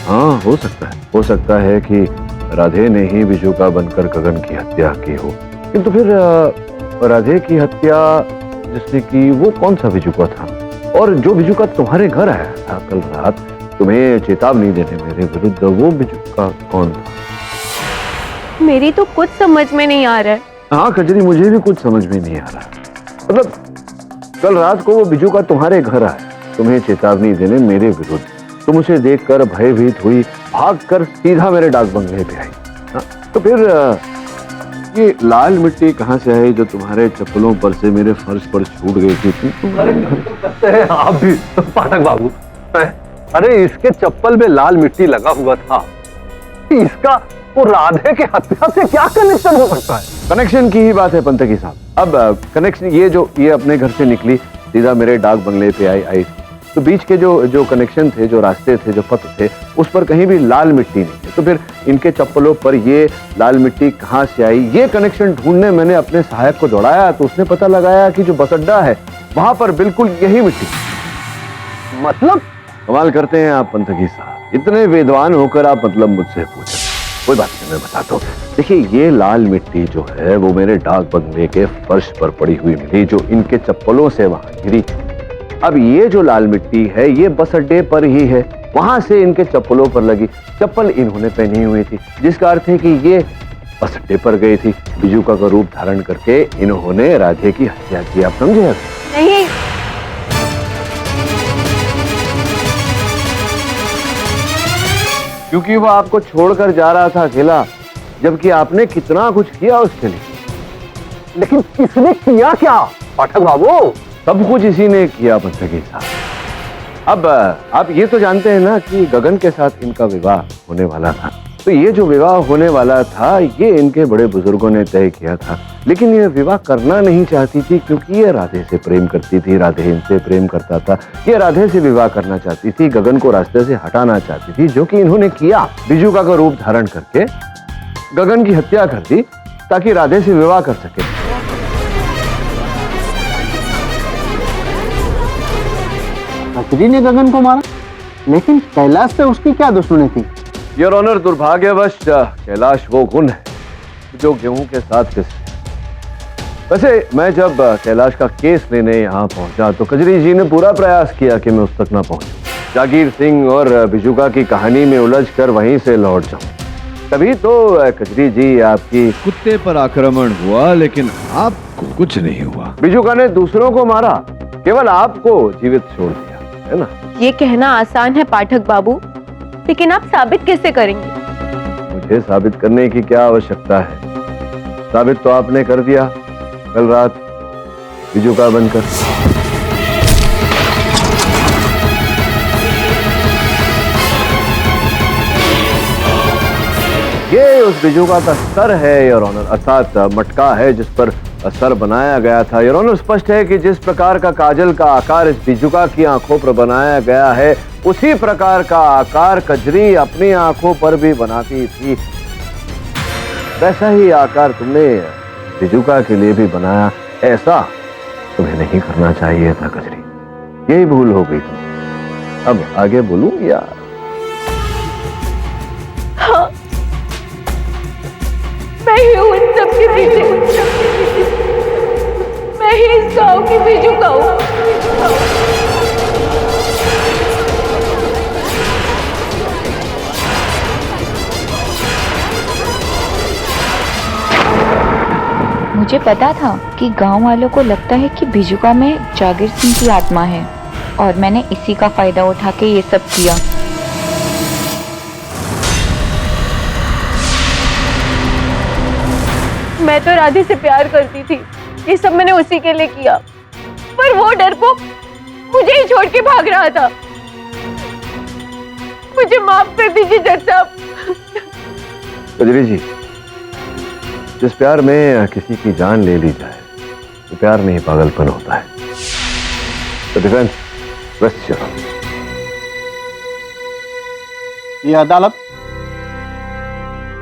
हाँ, हो सकता है कि राधे ने ही बिजुका बनकर गगन की हत्या की हो। किंतु फिर राधे की हत्या जिसने की वो कौन सा बिजुका था? और जो बिजुका तुम्हारे घर आया था कल रात तुम्हें चेतावनी देने मेरे विरुद्ध, वो बिजुका कौन था? मेरी तो कुछ समझ में नहीं आ रहा है। हाँ कजरी, मुझे भी कुछ समझ में नहीं आ रहा। मतलब कल रात को वो बिजुका तुम्हारे घर आया तुम्हें चेतावनी देने मेरे विरुद्ध, तुम उसे देखकर भयभीत हुई, भागकर सीधा मेरे डाक बंगले पे आई। हाँ, तो फिर ये लाल मिट्टी कहाँ से आई जो तुम्हारे चप्पलों पर से मेरे फर्श पर छूट गई थी? अरे आप भी पाठक बाबू, अरे इसके चप्पल में लाल मिट्टी लगा हुआ था, इसका वो राधे के हत्या से क्या कनेक्शन हो सकता है? कनेक्शन की ही बात है पंतकी साहब। अब कनेक्शन ये अपने घर से निकली, सीधा मेरे डाक बंगले पे आई तो बीच के जो कनेक्शन थे, जो रास्ते थे, जो पथ थे, उस पर कहीं भी लाल मिट्टी नहीं थी। तो फिर इनके चप्पलों पर ये लाल मिट्टी कहाँ से आई? ये कनेक्शन ढूंढने मैंने अपने सहायक को दौड़ाया तो उसने पता लगाया कि जो बस अड्डा है वहां पर बिल्कुल यही मिट्टी। मतलब? कमाल करते हैं आप पंतकी साहब, इतने विद्वान होकर आप मतलब मुझसे पूछे। कोई बात नहीं, मैं बताता हूँ। देखिए, ये लाल मिट्टी जो है वो मेरे डाक बंगले के फर्श पर पड़ी हुई मिली, जो इनके चप्पलों से वहां गिरी। अब ये जो लाल मिट्टी है ये बस अड्डे पर ही है, वहां से इनके चप्पलों पर लगी। चप्पल इन्होंने पहनी हुई थी, जिसका अर्थ है कि ये बस अड्डे पर गई थी। बिजुका का रूप धारण करके इन्होंने राधे की हत्या की। आप समझे? नहीं, क्योंकि वो आपको छोड़कर जा रहा था अकेला, जबकि आपने कितना कुछ किया उसके लिए। लेकिन किसने किया क्या पाठक बाबू? सब कुछ इसी ने किया बंदगी साहब। अब आप ये तो जानते हैं ना कि गगन के साथ इनका विवाह होने वाला था। तो ये जो विवाह होने वाला था ये इनके बड़े बुजुर्गों ने तय किया था, लेकिन ये विवाह करना नहीं चाहती थी क्योंकि ये राधे से प्रेम करती थी, राधे इनसे प्रेम करता था। ये राधे से विवाह करना चाहती थी, गगन को रास्ते से हटाना चाहती थी, जो कि इन्होंने किया। बिजुका का रूप धारण करके गगन की हत्या कर दी ताकि राधे से विवाह कर सके। कचरी ने गगन को मारा, लेकिन कैलाश से उसकी क्या दुश्मनी थी? योर ऑनर, दुर्भाग्यवश कैलाश वो गुण है जो गेहूं के साथ पिस। वैसे मैं जब कैलाश का केस लेने यहाँ पहुंचा तो कजरी जी ने पूरा प्रयास किया कि मैं उस तक ना पहुंचूं। जागीर सिंह और बिजुका की कहानी में उलझकर वहीं से लौट जाऊं। तभी तो कजरी जी आपकी कुत्ते पर आक्रमण हुआ, लेकिन आपको कुछ नहीं हुआ। बिजुका ने दूसरों को मारा, केवल आपको जीवित छोड़ दिया, है ना? ये कहना आसान है पाठक बाबू, लेकिन आप साबित कैसे करेंगे? मुझे साबित करने की क्या आवश्यकता है? साबित तो आपने कर दिया कल रात बिजुका बनकर। ये उस बिजुका का सर है योर ऑनर, अर्थात मटका है जिस पर सर बनाया गया था। योर ऑनर, स्पष्ट है कि जिस प्रकार का काजल का आकार इस बिजुका की आंखों पर बनाया गया है, उसी प्रकार का आकार कजरी अपनी आंखों पर भी बनाती थी। वैसा ही आकार तुमने बिजुका के लिए भी बनाया। ऐसा तुम्हें नहीं करना चाहिए था कजरी, यही भूल हो गई तुम। अब आगे बोलूं या? हाँ, मैं ही हूँ इन सब के पीछे। मैं ही इस गांव की बिजुका हूँ। मुझे पता था कि गांव वालों को लगता है कि बिजुका में जागीर सिंह की आत्मा है, और मैंने इसी का फायदा उठा के ये सब किया। मैं तो राधे से प्यार करती थी, ये सब मैंने उसी के लिए किया, पर वो डरपोक मुझे ही छोड़ के भाग रहा था। मुझे माफ कर दीजिए जज साहब। कजरी जी, जिस प्यार में किसी की जान ले ली जाए तो प्यार नहीं पागलपन होता है। तो डिफेंस रेस्ट योर ऑनर। ये अदालत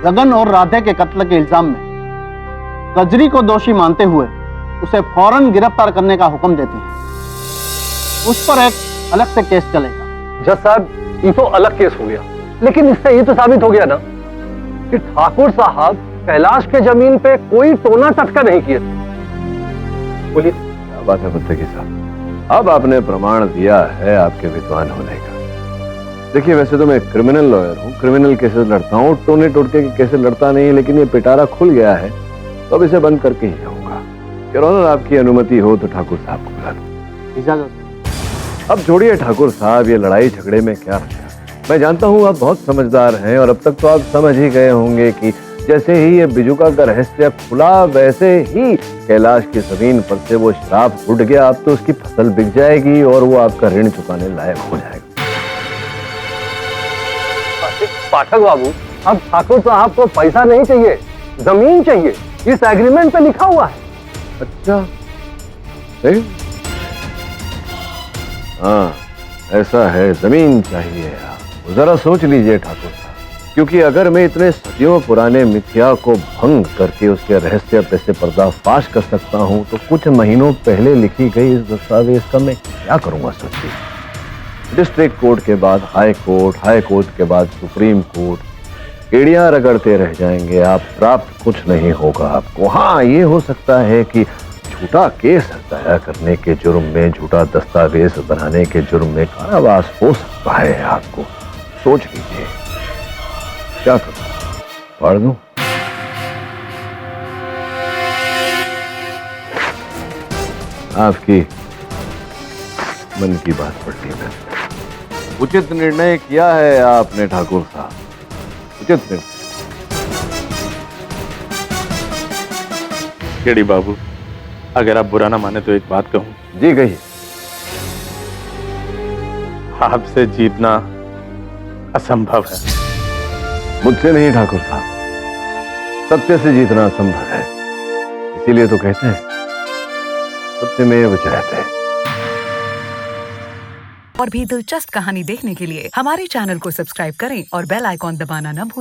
गगन और राधे के कत्ल के इल्जाम में कजरी को दोषी मानते हुए उसे फौरन गिरफ्तार करने का हुक्म देती है। उस पर एक अलग से केस चलेगा। जज साहब, ये तो अलग केस हो गया, लेकिन इससे ये तो साबित हो गया ना कि ठाकुर साहब कैलाश के जमीन पे कोई टोना टटका नहीं किए थे। बोलिए। क्या बात है मुत्तकी साहब, अब आपने प्रमाण दिया है आपके विद्वान होने का। देखिए, वैसे तो मैं क्रिमिनल लॉयर हूँ, क्रिमिनल केसेस लड़ता हूँ, टोने टोटके के केसेस लड़ता नहीं, लेकिन ये पिटारा खुल गया है तो अब इसे बंद करके ही जाऊंगा। योर ऑनर, आपकी अनुमति हो तो ठाकुर साहब को बुला दो। इजाजत। अब छोड़िए ठाकुर साहब, ये लड़ाई झगड़े में क्या रखा। मैं जानता हूँ आप बहुत समझदार हैं और अब तक तो आप समझ ही गए होंगे कि जैसे ही ये बिजुका का रहस्य खुला, वैसे ही कैलाश की जमीन पर से वो श्राप उठ गया। अब तो उसकी फसल बिक जाएगी और वो आपका ऋण चुकाने लायक हो जाएगा। पाठक बाबू, अब ठाकुर साहब को पैसा नहीं चाहिए, जमीन चाहिए। इस एग्रीमेंट पे लिखा हुआ है। अच्छा, हाँ ऐसा है, जमीन चाहिए। जरा सोच लीजिए ठाकुर साहब, क्योंकि अगर मैं इतने सदियों पुराने मिथ्या को भंग करके उसके रहस्य पे से पर्दाफाश कर सकता हूँ, तो कुछ महीनों पहले लिखी गई इस दस्तावेज का मैं क्या करूंगा सोचिए। डिस्ट्रिक्ट कोर्ट के बाद हाई कोर्ट, हाई कोर्ट के बाद सुप्रीम कोर्ट, एड़ियां रगड़ते रह जाएंगे आप, प्राप्त कुछ नहीं होगा आपको। हाँ, ये हो सकता है कि झूठा केस दायर करने के जुर्म में, झूठा दस्तावेज बनाने के जुर्म में कारावास हो सकता है आपको, सोच लीजिए क्या करूं, फाड़ दूं? आपकी मन की बात पड़ ली मैंने। उचित निर्णय किया है आपने ठाकुर साहब, उचित निर्णय। केडी बाबू, अगर आप बुरा ना माने तो एक बात कहूं। जी कहिए। आपसे जीतना असंभव है। मुझसे नहीं ठाकुर साहब, सत्य से जीतना असंभव है। इसीलिए तो कहते हैं सत्यमेव जयते। और भी दिलचस्प कहानी देखने के लिए हमारे चैनल को सब्सक्राइब करें और बेल आइकॉन दबाना न भूलें।